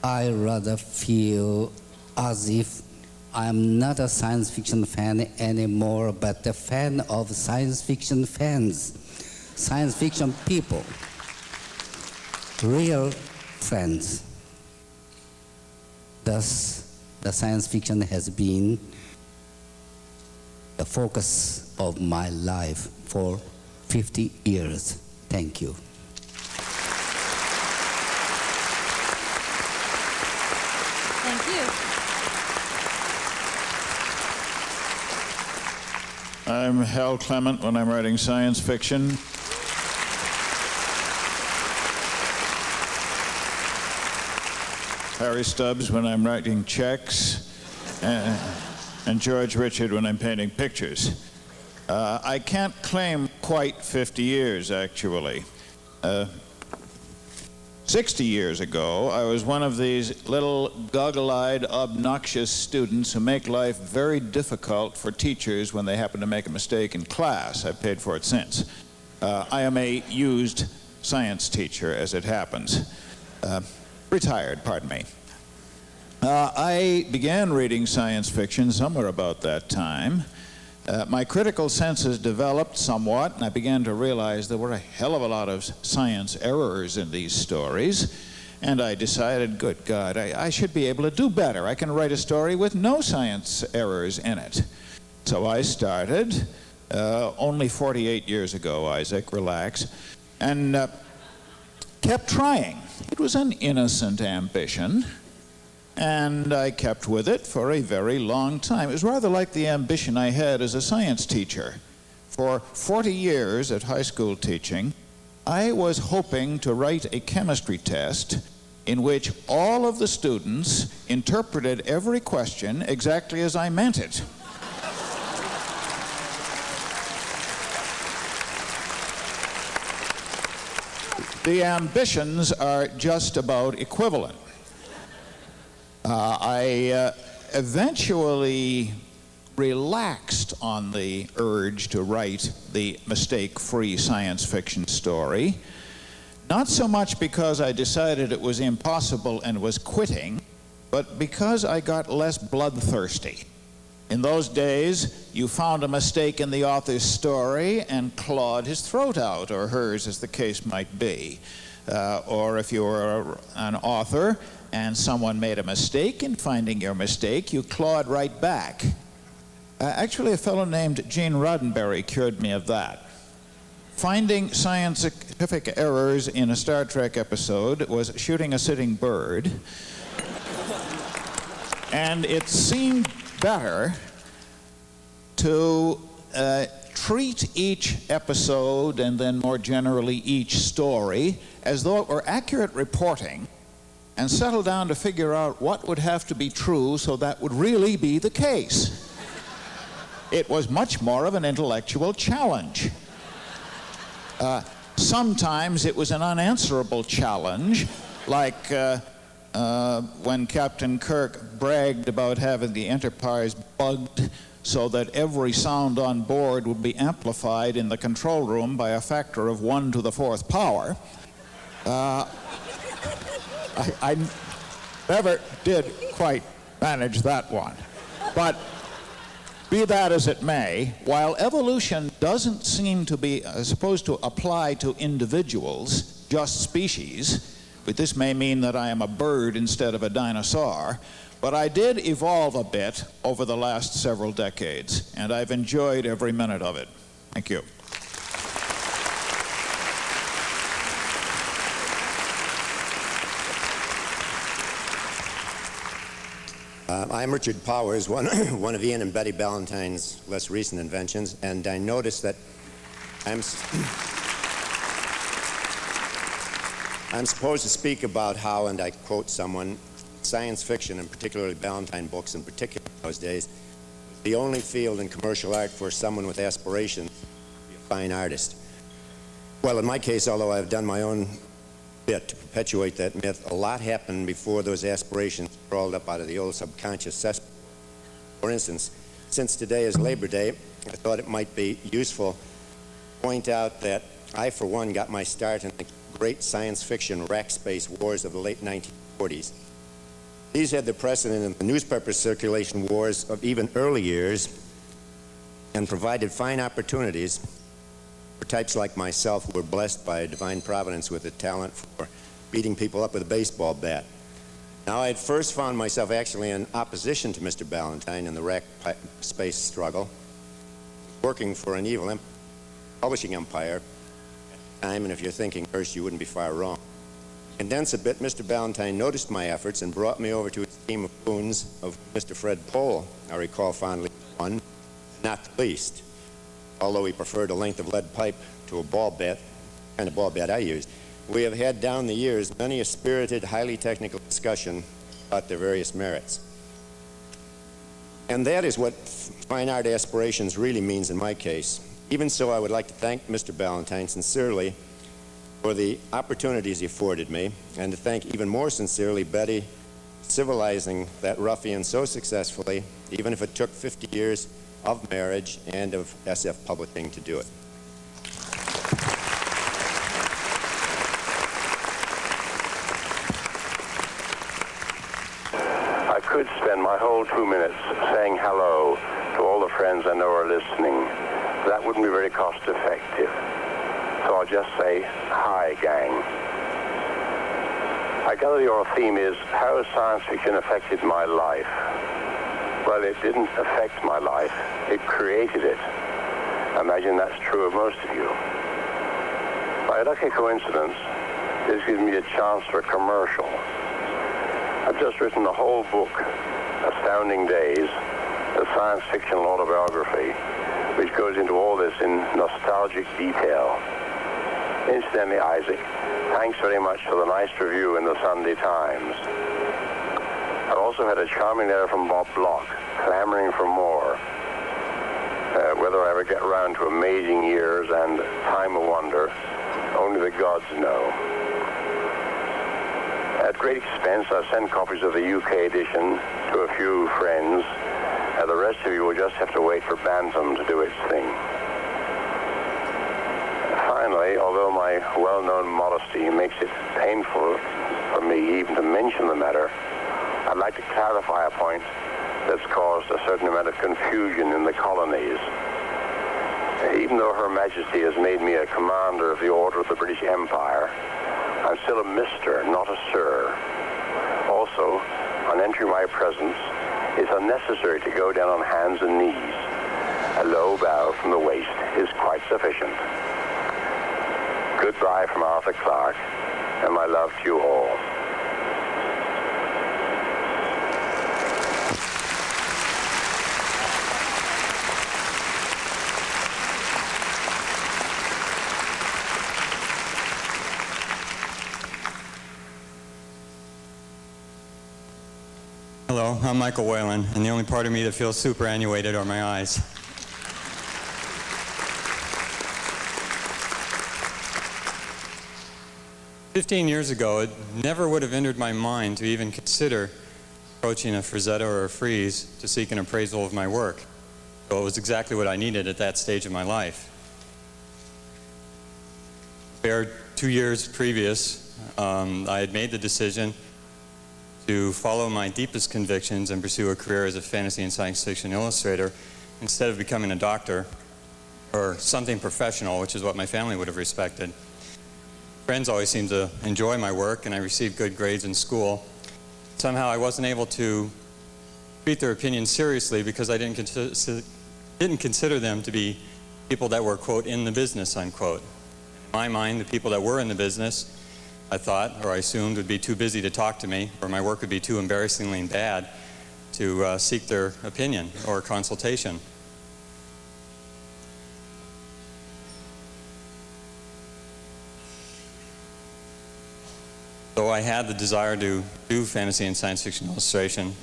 I rather feel as if I'm not a science fiction fan anymore, but a fan of science fiction fans, science fiction people, real friends. Thus, the science fiction has been the focus of my life for 50 years. Thank you. I'm Hal Clement when I'm writing science fiction. Harry Stubbs when I'm writing checks, and George Richard when I'm painting pictures. I can't claim quite 50 years, actually. 60 years ago, I was one of these little goggle-eyed, obnoxious students who make life very difficult for teachers when they happen to make a mistake in class. I've paid for it since. I am a used science teacher, as it happens. Retired, pardon me. I began reading science fiction somewhere about that time. My critical senses developed somewhat, and I began to realize there were a hell of a lot of science errors in these stories. And I decided, good God, I should be able to do better. I can write a story with no science errors in it. So I started, only 48 years ago, Isaac, relax, and kept trying. It was an innocent ambition. And I kept with it for a very long time. It was rather like the ambition I had as a science teacher. For 40 years at high school teaching, I was hoping to write a chemistry test in which all of the students interpreted every question exactly as I meant it. The ambitions are just about equivalent. I eventually relaxed on the urge to write the mistake-free science fiction story, not so much because I decided it was impossible and was quitting, but because I got less bloodthirsty. In those days, you found a mistake in the author's story and clawed his throat out, or hers, as the case might be. Or if you were an author, and someone made a mistake in finding your mistake, you clawed right back. Actually, a fellow named Gene Roddenberry cured me of that. Finding scientific errors in a Star Trek episode was shooting a sitting bird. And it seemed better to treat each episode, and then more generally each story, as though it were accurate reporting, and settle down to figure out what would have to be true so that would really be the case. It was much more of an intellectual challenge. Sometimes it was an unanswerable challenge, like when Captain Kirk bragged about having the Enterprise bugged so that every sound on board would be amplified in the control room by a factor of 1 to the 4th power. I never did quite manage that one. But be that as it may, while evolution doesn't seem to be supposed to apply to individuals, just species, but this may mean that I am a bird instead of a dinosaur, but I did evolve a bit over the last several decades, and I've enjoyed every minute of it. Thank you. I'm Richard Powers, one of Ian and Betty Ballantyne's less recent inventions, and I noticed that I'm supposed to speak about how, and I quote someone, science fiction, and particularly Ballantyne books in particular those days, the only field in commercial art for someone with aspirations to be a fine artist. Well, in my case, although I've done my own bit to perpetuate that myth, a lot happened before those aspirations crawled up out of the old subconscious cesspool. For instance, since today is Labor Day, I thought it might be useful to point out that I, for one, got my start in the great science fiction rack space wars of the late 1940s. These had the precedent in the newspaper circulation wars of even early years and provided fine opportunities for types like myself who were blessed by divine providence with a talent for beating people up with a baseball bat. Now, I had first found myself actually in opposition to Mr. Ballantyne in the rack space struggle, working for an evil publishing empire at the time, and if you're thinking first, you wouldn't be far wrong. To condense a bit, Mr. Ballantyne noticed my efforts and brought me over to his team of goons, of Mr. Fred Pohl, I recall fondly, one, not the least. although he preferred a length of lead pipe to a ball bat, kind of ball bat I used. We have had down the years many a spirited, highly technical discussion about their various merits. And that is what fine art aspirations really means in my case. Even so, I would like to thank Mr. Ballantyne sincerely for the opportunities he afforded me, and to thank even more sincerely Betty civilizing that ruffian so successfully, even if it took 50 years of marriage and of SF Publishing to do it. I could spend my whole 2 minutes saying hello to all the friends I know are listening. That wouldn't be very cost effective. So I'll just say, hi, gang. I gather your theme is, how has science fiction affected my life? Well, it didn't affect my life. It created it. I imagine that's true of most of you. By a lucky coincidence, this gives me a chance for a commercial. I've just written a whole book, Astounding Days, a science fiction autobiography, which goes into all this in nostalgic detail. Incidentally, Isaac, thanks very much for the nice review in the Sunday Times. I also had a charming letter from Bob Bloch, clamoring for more. Whether I ever get around to Amazing Years and Time of Wonder, only the gods know. At great expense, I've sent copies of the UK edition to a few friends. The rest of you will just have to wait for Bantam to do its thing. Finally, although my well-known modesty makes it painful for me even to mention the matter, I'd like to clarify a point that's caused a certain amount of confusion in the colonies. Even though Her Majesty has made me a commander of the Order of the British Empire, I'm still a Mr., not a Sir. Also, on entering my presence, it's unnecessary to go down on hands and knees. A low bow from the waist is quite sufficient. Goodbye from Arthur Clarke, and my love to you all. Hello, I'm Michael Whalen, and the only part of me that feels superannuated are my eyes. "15 years ago, it never would have entered my mind to even consider approaching a Frazetta or a Frieze to seek an appraisal of my work. So it was exactly what I needed at that stage of my life. Bare 2 years previous, I had made the decision to follow my deepest convictions and pursue a career as a fantasy and science fiction illustrator instead of becoming a doctor or something professional, which is what my family would have respected. Friends always seemed to enjoy my work, and I received good grades in school. Somehow I wasn't able to treat their opinions seriously because I didn't consider them to be people that were, quote, in the business, unquote. In my mind, the people that were in the business, I thought, or I assumed, would be too busy to talk to me, or my work would be too embarrassingly bad to seek their opinion or consultation. Though I had the desire to do fantasy and science fiction illustration,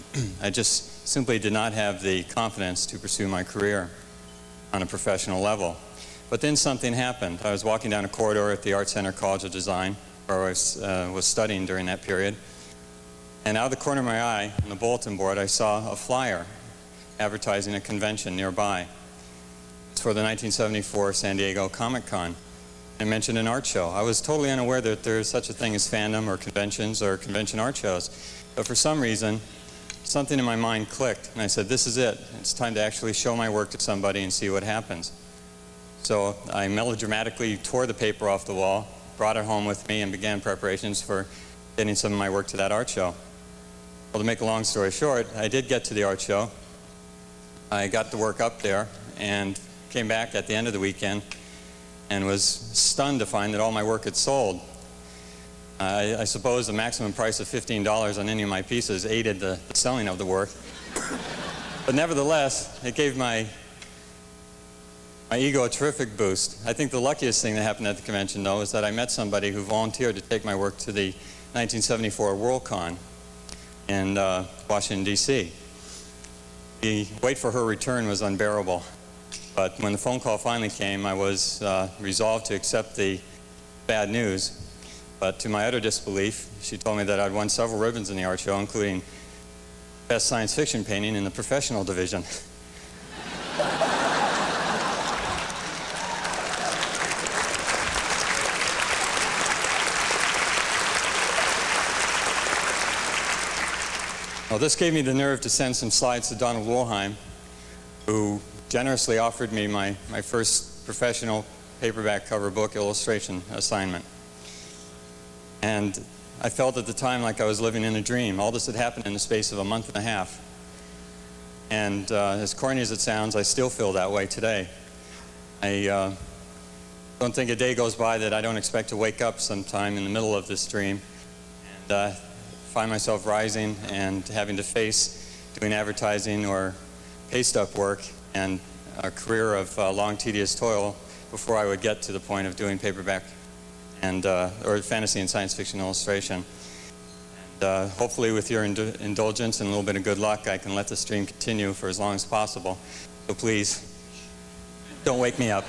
I just simply did not have the confidence to pursue my career on a professional level. But then something happened. I was walking down a corridor at the Art Center College of Design, where I was studying during that period. And out of the corner of my eye, on the bulletin board, I saw a flyer advertising a convention nearby. It's for the 1974 San Diego Comic-Con. It mentioned an art show. I was totally unaware that there's such a thing as fandom or conventions or convention art shows. But for some reason, something in my mind clicked, and I said, this is it. It's time to actually show my work to somebody and see what happens. So I melodramatically tore the paper off the wall, brought it home with me, and began preparations for getting some of my work to that art show. Well, to make a long story short, I did get to the art show. I got the work up there and came back at the end of the weekend and was stunned to find that all my work had sold. I suppose the maximum price of $15 on any of my pieces aided the selling of the work. But nevertheless, it gave my my ego a terrific boost. I think the luckiest thing that happened at the convention, though, is that I met somebody who volunteered to take my work to the 1974 Worldcon in Washington, D.C. The wait for her return was unbearable. But when the phone call finally came, I was resolved to accept the bad news. But to my utter disbelief, she told me that I'd won several ribbons in the art show, including Best Science Fiction Painting in the professional division. Well, this gave me the nerve to send some slides to Donald Wollheim, who generously offered me my first professional paperback cover book illustration assignment. And I felt at the time like I was living in a dream. All this had happened in the space of a month and a half. And as corny as it sounds, I still feel that way today. I don't think a day goes by that I don't expect to wake up sometime in the middle of this dream and find myself rising and having to face doing advertising or paste-up work and a career of long, tedious toil before I would get to the point of doing paperback and or fantasy and science fiction illustration. And hopefully with your indulgence and a little bit of good luck, I can let this dream continue for as long as possible. So please, don't wake me up.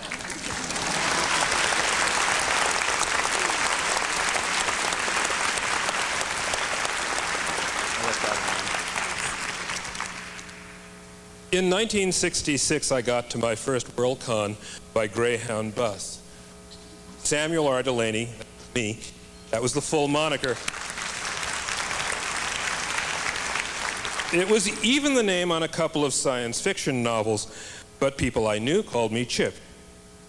In 1966, I got to my first Worldcon by Greyhound bus. Samuel R. Delaney, me, that was the full moniker. It was even the name on a couple of science fiction novels, but people I knew called me Chip.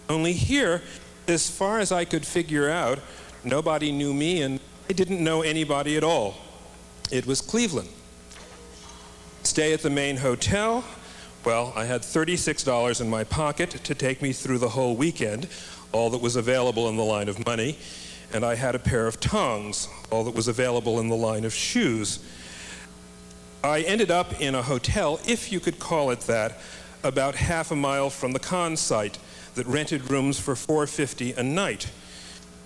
Only here, as far as I could figure out, nobody knew me and I didn't know anybody at all. It was Cleveland. Stay at the main hotel. Well, I had $36 in my pocket to take me through the whole weekend, all that was available in the line of money, and I had a pair of tongs, all that was available in the line of shoes. I ended up in a hotel, if you could call it that, about half a mile from the con site that rented rooms for $4.50 a night.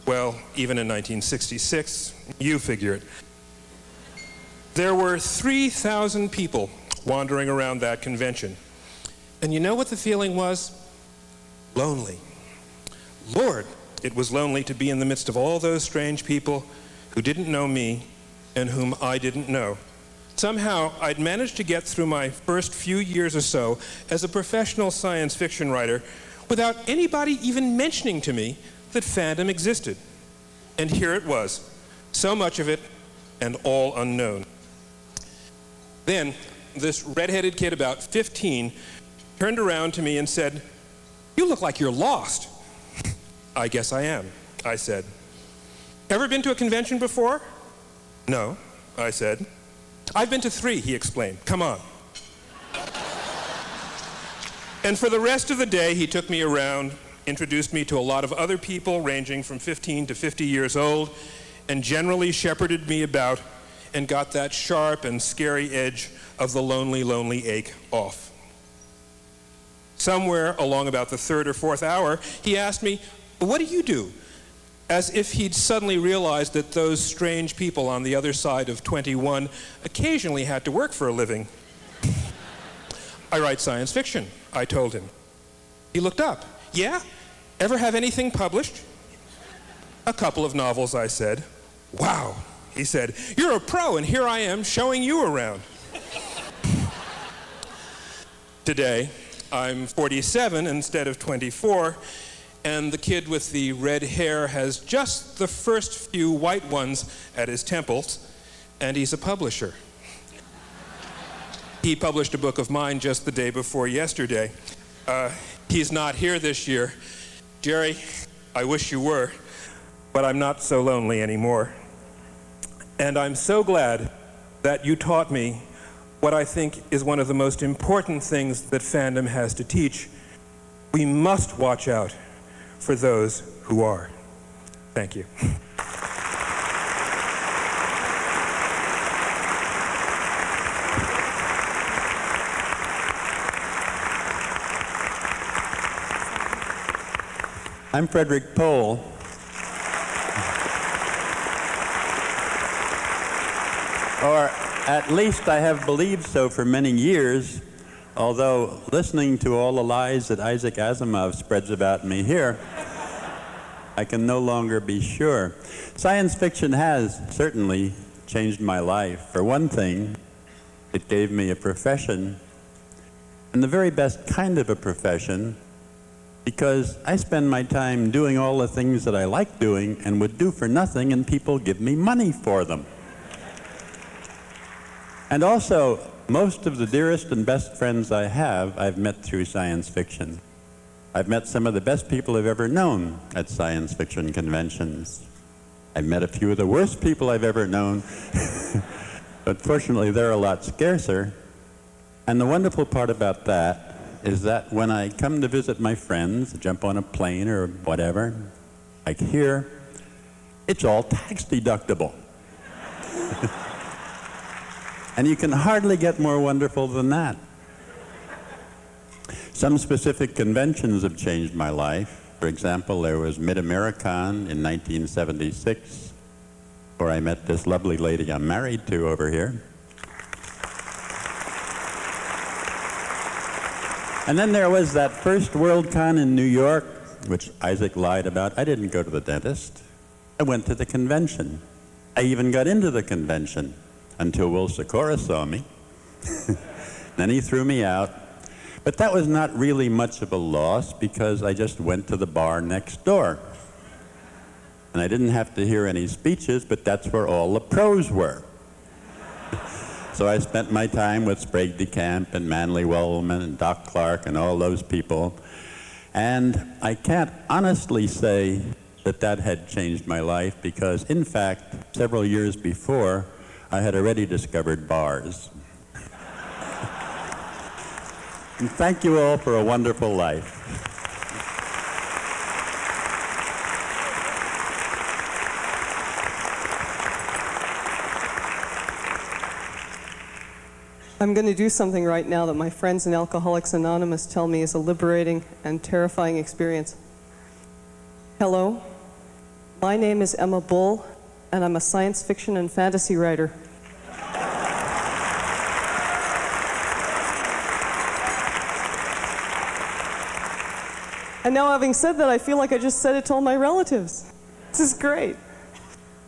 Well, even in 1966, you figure it. There were 3,000 people wandering around that convention. And you know what the feeling was? Lonely. Lord, it was lonely to be in the midst of all those strange people who didn't know me and whom I didn't know. Somehow, I'd managed to get through my first few years or so as a professional science fiction writer without anybody even mentioning to me that fandom existed. And here it was, so much of it and all unknown. Then, this red-headed kid about 15 turned around to me and said, "You look like you're lost." "I guess I am," I said. "Ever been to a convention before?" "No," I said. "I've been to 3, he explained. Come on." And for the rest of the day, he took me around, introduced me to a lot of other people ranging from 15 to 50 years old, and generally shepherded me about and got that sharp and scary edge of the lonely, lonely ache off. Somewhere along about the 3rd or 4th hour, he asked me, "What do you do?" As if he'd suddenly realized that those strange people on the other side of 21 occasionally had to work for a living. "I write science fiction," I told him. He looked up. "Yeah? Ever have anything published?" "A couple of novels," I said. "Wow," he said. "You're a pro, and here I am showing you around." Today, I'm 47 instead of 24, and the kid with the red hair has just the first few white ones at his temples, and he's a publisher. He published a book of mine just the day before yesterday. He's not here this year. Jerry, I wish you were, but I'm not so lonely anymore. And I'm so glad that you taught me what I think is one of the most important things that fandom has to teach. We must watch out for those who are. Thank you. I'm Frederick Pohl. Or at least I have believed so for many years, although listening to all the lies that Isaac Asimov spreads about me here, I can no longer be sure. Science fiction has certainly changed my life. For one thing, it gave me a profession, and the very best kind of a profession, because I spend my time doing all the things that I like doing and would do for nothing, and people give me money for them. And also, most of the dearest and best friends I have, I've met through science fiction. I've met some of the best people I've ever known at science fiction conventions. I've met a few of the worst people I've ever known, but fortunately they're a lot scarcer. And the wonderful part about that is that when I come to visit my friends, jump on a plane or whatever, like here, it's all tax deductible. And you can hardly get more wonderful than that. Some specific conventions have changed my life. For example, there was Mid-Americon in 1976, where I met this lovely lady I'm married to over here. And then there was that first WorldCon in New York, which Isaac lied about. I didn't go to the dentist. I went to the convention. I even got into the convention until Will Sikora saw me. Then he threw me out. But that was not really much of a loss because I just went to the bar next door. And I didn't have to hear any speeches, but that's where all the pros were. So I spent my time with Sprague de Camp and Manly Wellman and Doc Clark and all those people. And I can't honestly say that that had changed my life because, in fact, several years before, I had already discovered bars. And thank you all for a wonderful life. I'm going to do something right now that my friends in Alcoholics Anonymous tell me is a liberating and terrifying experience. Hello, my name is Emma Bull, and I'm a science fiction and fantasy writer. And now, having said that, I feel like I just said it to all my relatives. This is great.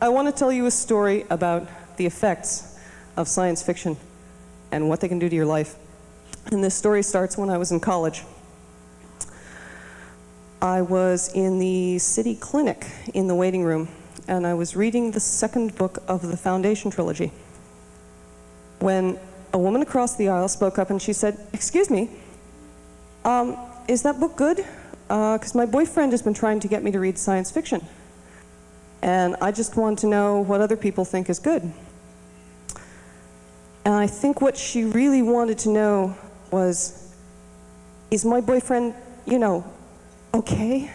I want to tell you a story about the effects of science fiction and what they can do to your life. And this story starts when I was in college. I was in the city clinic in the waiting room, and I was reading the second book of the Foundation trilogy, when a woman across the aisle spoke up and she said, "Excuse me, is that book good? Because my boyfriend has been trying to get me to read science fiction, and I just want to know what other people think is good." And I think what she really wanted to know was, is my boyfriend, you know, okay?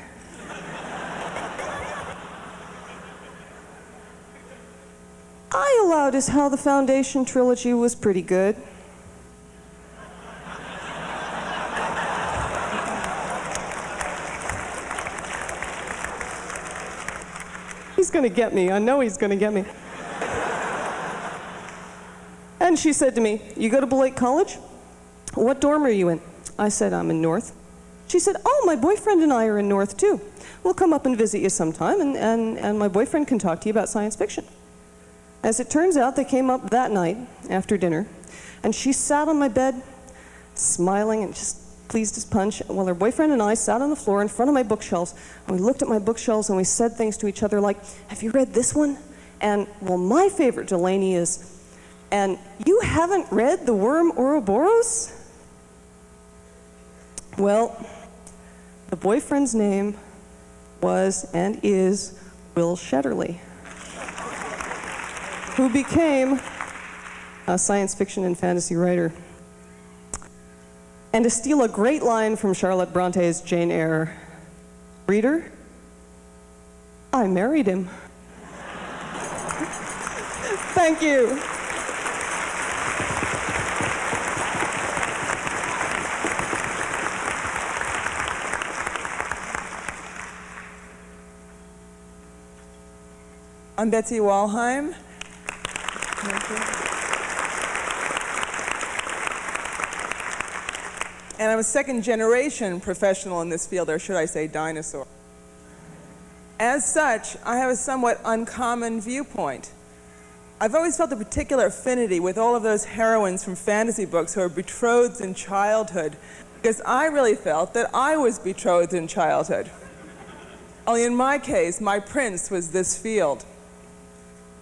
I allowed as how the Foundation trilogy was pretty good. He's gonna get me. I know he's gonna get me. And she said to me, "You go to Beloit College? What dorm are you in?" I said, "I'm in North." She said, "Oh, my boyfriend and I are in North too. We'll come up and visit you sometime, and my boyfriend can talk to you about science fiction." As it turns out, they came up that night after dinner, and she sat on my bed, smiling and just pleased as punch, while her boyfriend and I sat on the floor in front of my bookshelves, and we looked at my bookshelves and we said things to each other like, "Have you read this one?" And, "Well, my favorite, Delaney, is," and, "You haven't read The Worm Ouroboros?" Well, the boyfriend's name was and is Will Shetterly, who became a science fiction and fantasy writer. And to steal a great line from Charlotte Bronte's Jane Eyre, reader, I married him. Thank you. I'm Betsy Walheim. And I'm a second-generation professional in this field, or should I say dinosaur. As such, I have a somewhat uncommon viewpoint. I've always felt a particular affinity with all of those heroines from fantasy books who are betrothed in childhood, because I really felt that I was betrothed in childhood. Only in my case, my prince was this field.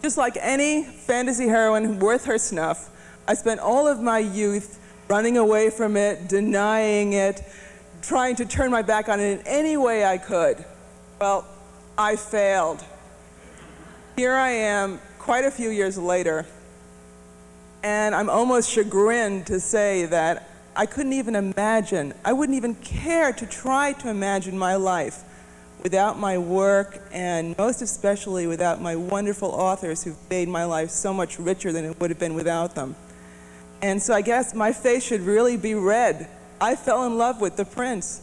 Just like any fantasy heroine worth her snuff, I spent all of my youth running away from it, denying it, trying to turn my back on it in any way I could. Well, I failed. Here I am, quite a few years later, and I'm almost chagrined to say that I couldn't even imagine, I wouldn't even care to try to imagine my life without my work, and most especially without my wonderful authors who've made my life so much richer than it would have been without them. And so I guess my face should really be red. I fell in love with the prince.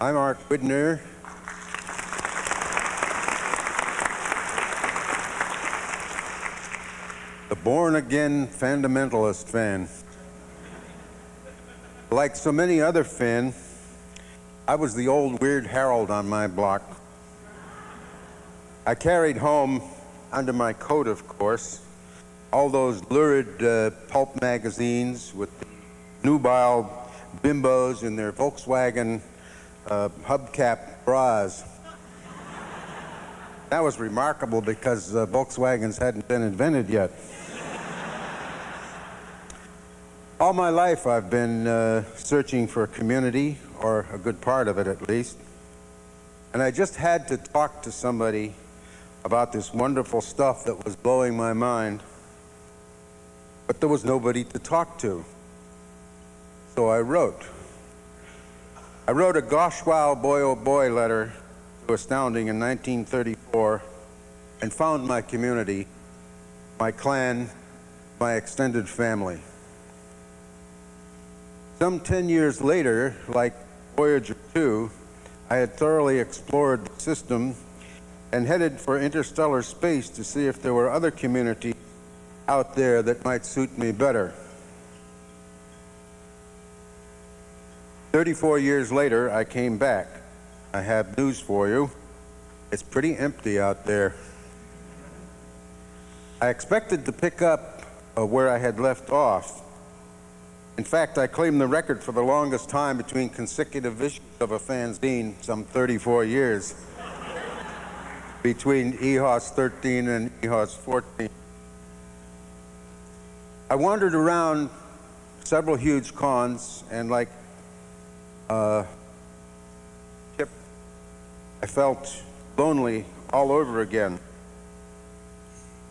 I'm Art Widner. The born-again fundamentalist fan. Like so many other fan, I was the old Weird Harold on my block. I carried home, under my coat of course, all those lurid pulp magazines with the nubile bimbos in their Volkswagen hubcap bras. That was remarkable because Volkswagens hadn't been invented yet. All my life I've been searching for a community, or a good part of it at least, and I just had to talk to somebody about this wonderful stuff that was blowing my mind, but there was nobody to talk to. So I wrote a gosh wow boy oh boy letter to Astounding in 1934 and found my community, my clan, my extended family. Some 10 years later, like Voyager 2, I had thoroughly explored the system and headed for interstellar space to see if there were other communities out there that might suit me better. 34 years later, I came back. I have news for you. It's pretty empty out there. I expected to pick up where I had left off. In fact, I claim the record for the longest time between consecutive issues of a fanzine, some 34 years, between EHOS 13 and EHOS 14. I wandered around several huge cons, and like Chip, I felt lonely all over again.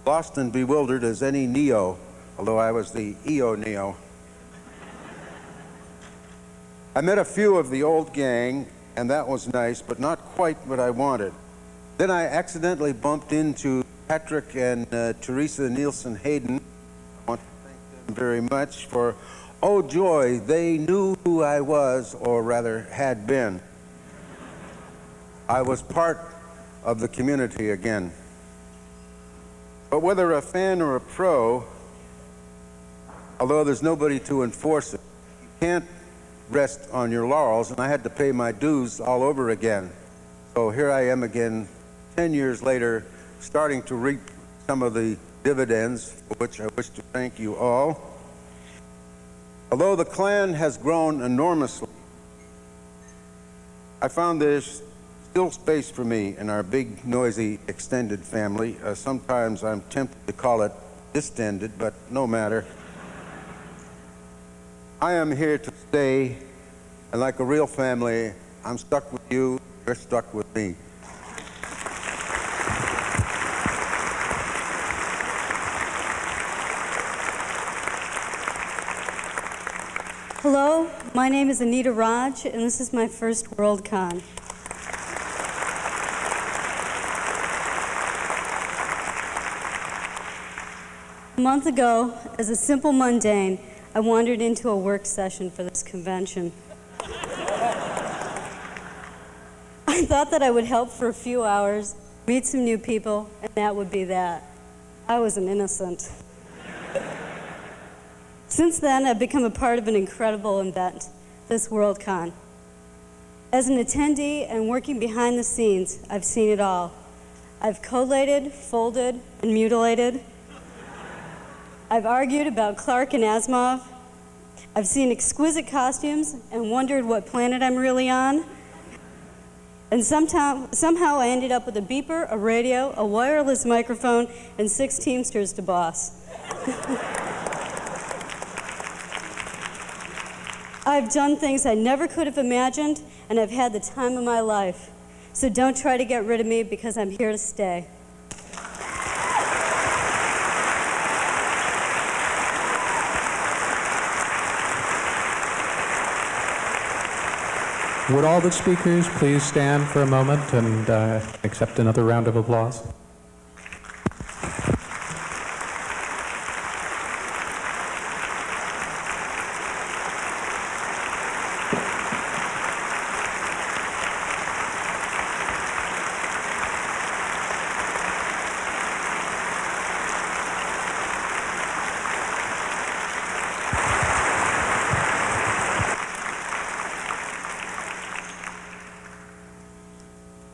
Lost and bewildered as any Neo, although I was the EO Neo. I met a few of the old gang, and that was nice, but not quite what I wanted. Then I accidentally bumped into Patrick and Teresa Nielsen Hayden. I want to thank them very much for, oh joy, they knew who I was, or rather had been. I was part of the community again. But whether a fan or a pro, although there's nobody to enforce it, you can't rest on your laurels, and I had to pay my dues all over again. So here I am again, 10 years later, starting to reap some of the dividends, for which I wish to thank you all. Although the clan has grown enormously, I found there's still space for me in our big, noisy, extended family. Sometimes I'm tempted to call it distended, but no matter. I am here to stay, and like a real family, I'm stuck with you, you're stuck with me. Hello, my name is Anita Raj, and this is my first WorldCon. A month ago, as a simple mundane, I wandered into a work session for this convention. I thought that I would help for a few hours, meet some new people, and that would be that. I was an innocent. Since then, I've become a part of an incredible event, this Worldcon. As an attendee and working behind the scenes, I've seen it all. I've collated, folded, and mutilated. I've argued about Clark and Asimov. I've seen exquisite costumes and wondered what planet I'm really on. And somehow I ended up with a beeper, a radio, a wireless microphone, and 6 Teamsters to boss. I've done things I never could have imagined, and I've had the time of my life. So don't try to get rid of me, because I'm here to stay. Would all the speakers please stand for a moment and accept another round of applause?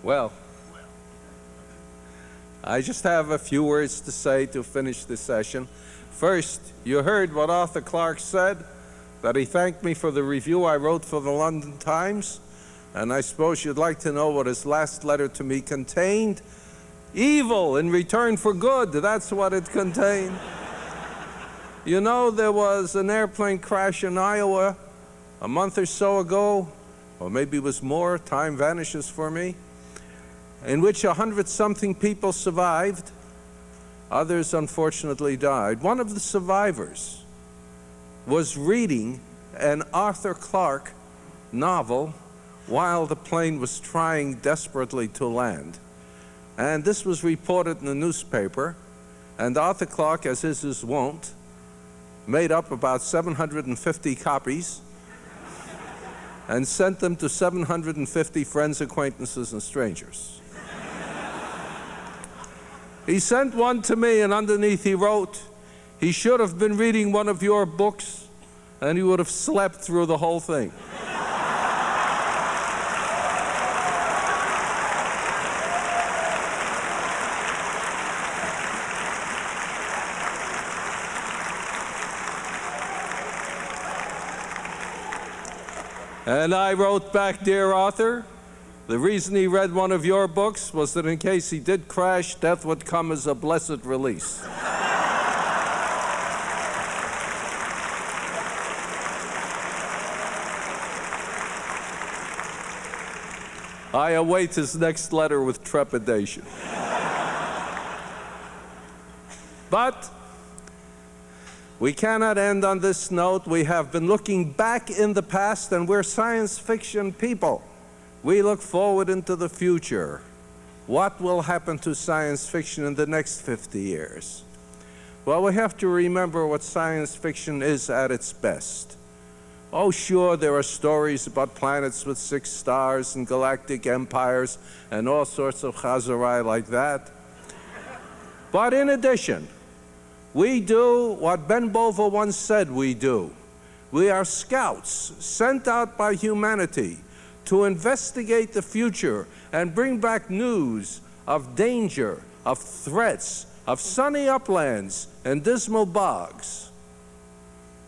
Well, I just have a few words to say to finish this session. First, you heard what Arthur Clarke said, that he thanked me for the review I wrote for the London Times, and I suppose you'd like to know what his last letter to me contained. Evil in return for good, that's what it contained. You know, there was an airplane crash in Iowa a month or so ago, or maybe it was more, time vanishes for me, in which 100-something people survived. Others, unfortunately, died. One of the survivors was reading an Arthur Clarke novel while the plane was trying desperately to land. And this was reported in the newspaper, and Arthur Clarke, as is his wont, made up about 750 copies and sent them to 750 friends, acquaintances, and strangers. He sent one to me, and underneath he wrote, "He should have been reading one of your books, and he would have slept through the whole thing." And I wrote back, "Dear Arthur, the reason he read one of your books was that in case he did crash, death would come as a blessed release." I await his next letter with trepidation. But we cannot end on this note. We have been looking back in the past, and we're science fiction people. We look forward into the future. What will happen to science fiction in the next 50 years? Well, we have to remember what science fiction is at its best. Oh, sure, there are stories about planets with 6 stars and galactic empires and all sorts of chazarai like that. But in addition, we do what Ben Bova once said we do. We are scouts sent out by humanity to investigate the future and bring back news of danger, of threats, of sunny uplands and dismal bogs.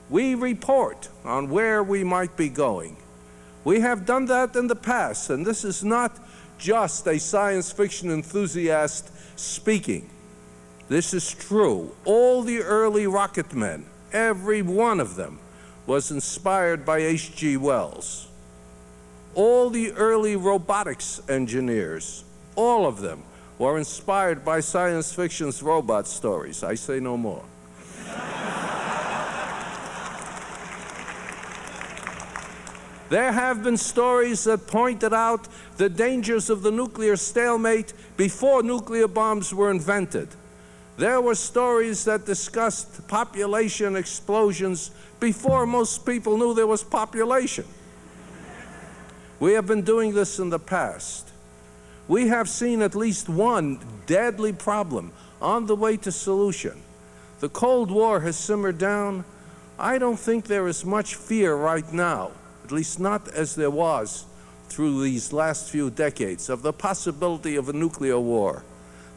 We report on where we might be going. We have done that in the past, and this is not just a science fiction enthusiast speaking. This is true. All the early rocket men, every one of them, was inspired by H.G. Wells. All the early robotics engineers, all of them, were inspired by science fiction's robot stories. I say no more. There have been stories that pointed out the dangers of the nuclear stalemate before nuclear bombs were invented. There were stories that discussed population explosions before most people knew there was population. We have been doing this in the past. We have seen at least one deadly problem on the way to solution. The Cold War has simmered down. I don't think there is much fear right now, at least not as there was through these last few decades, of the possibility of a nuclear war.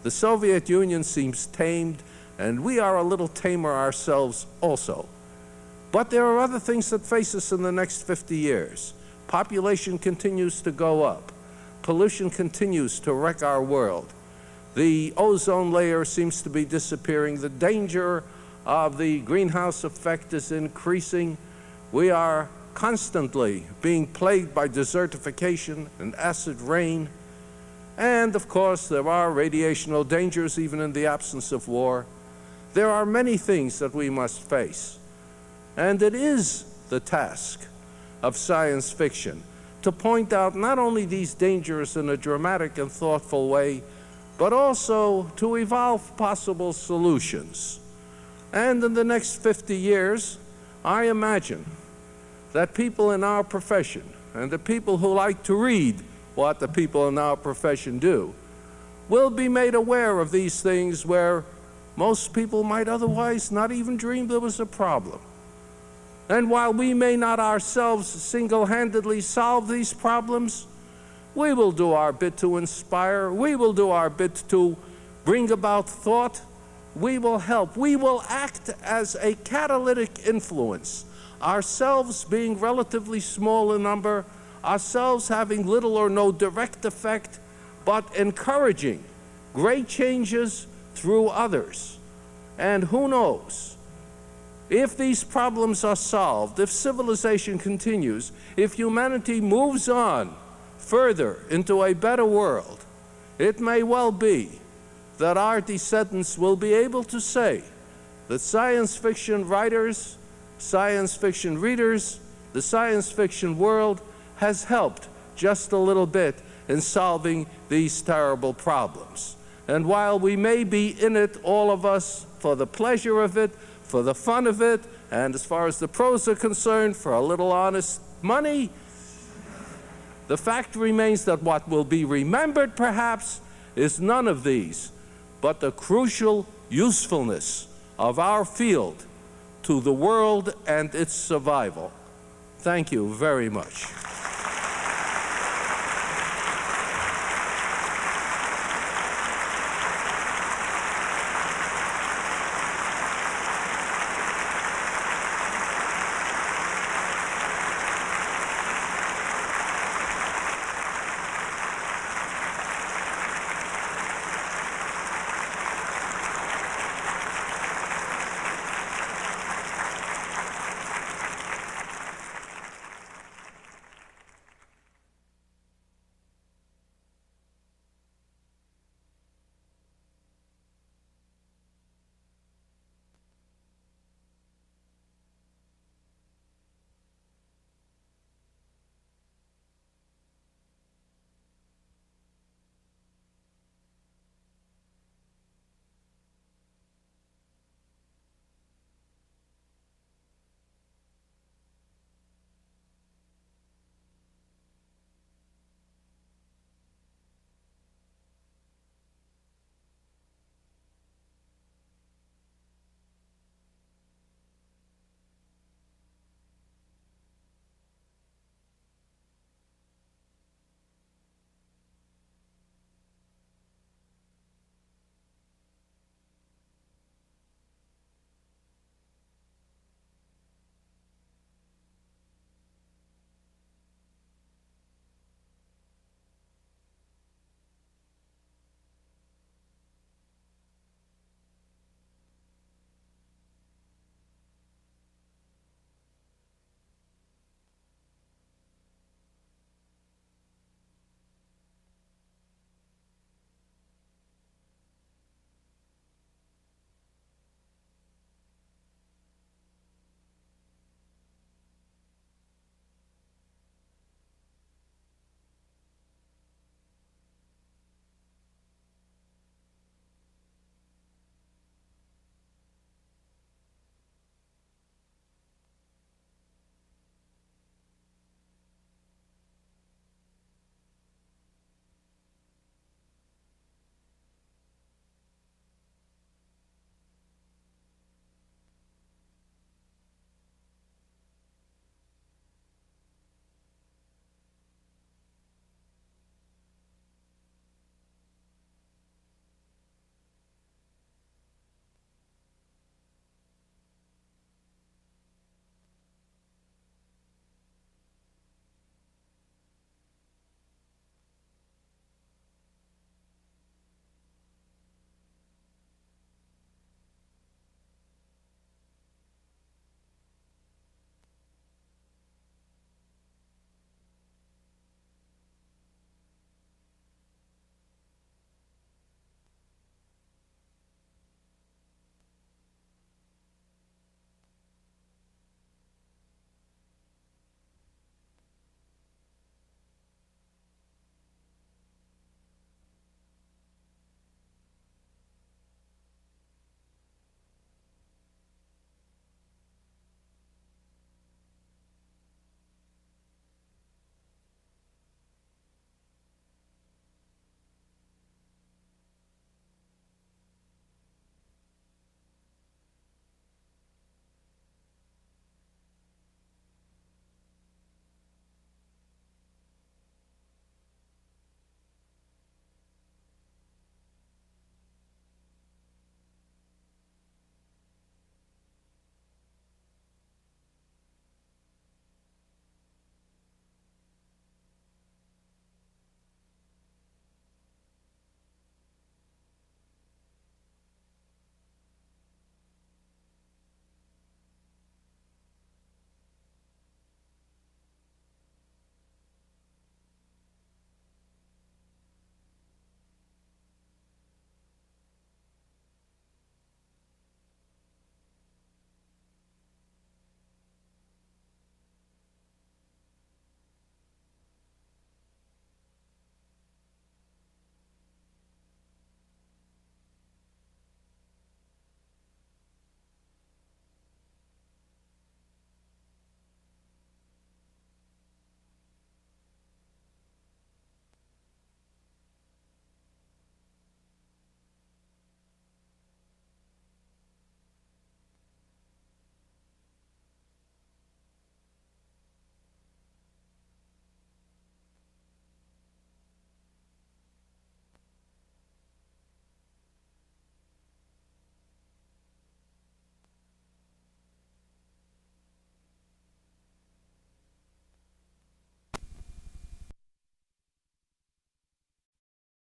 The Soviet Union seems tamed, and we are a little tamer ourselves also. But there are other things that face us in the next 50 years. Population continues to go up. Pollution continues to wreck our world. The ozone layer seems to be disappearing. The danger of the greenhouse effect is increasing. We are constantly being plagued by desertification and acid rain. And of course, there are radiational dangers even in the absence of war. There are many things that we must face. And it is the task of science fiction to point out not only these dangers in a dramatic and thoughtful way, but also to evolve possible solutions. And in the next 50 years, I imagine that people in our profession and the people who like to read what the people in our profession do will be made aware of these things where most people might otherwise not even dream there was a problem. And while we may not ourselves single-handedly solve these problems, we will do our bit to inspire. We will do our bit to bring about thought. We will help. We will act as a catalytic influence, ourselves being relatively small in number, ourselves having little or no direct effect, but encouraging great changes through others. And who knows, if these problems are solved, if civilization continues, if humanity moves on further into a better world, it may well be that our descendants will be able to say that science fiction writers, science fiction readers, the science fiction world has helped just a little bit in solving these terrible problems. And while we may be in it, all of us, for the pleasure of it, for the fun of it, and as far as the pros are concerned, for a little honest money, the fact remains that what will be remembered, perhaps, is none of these, but the crucial usefulness of our field to the world and its survival. Thank you very much.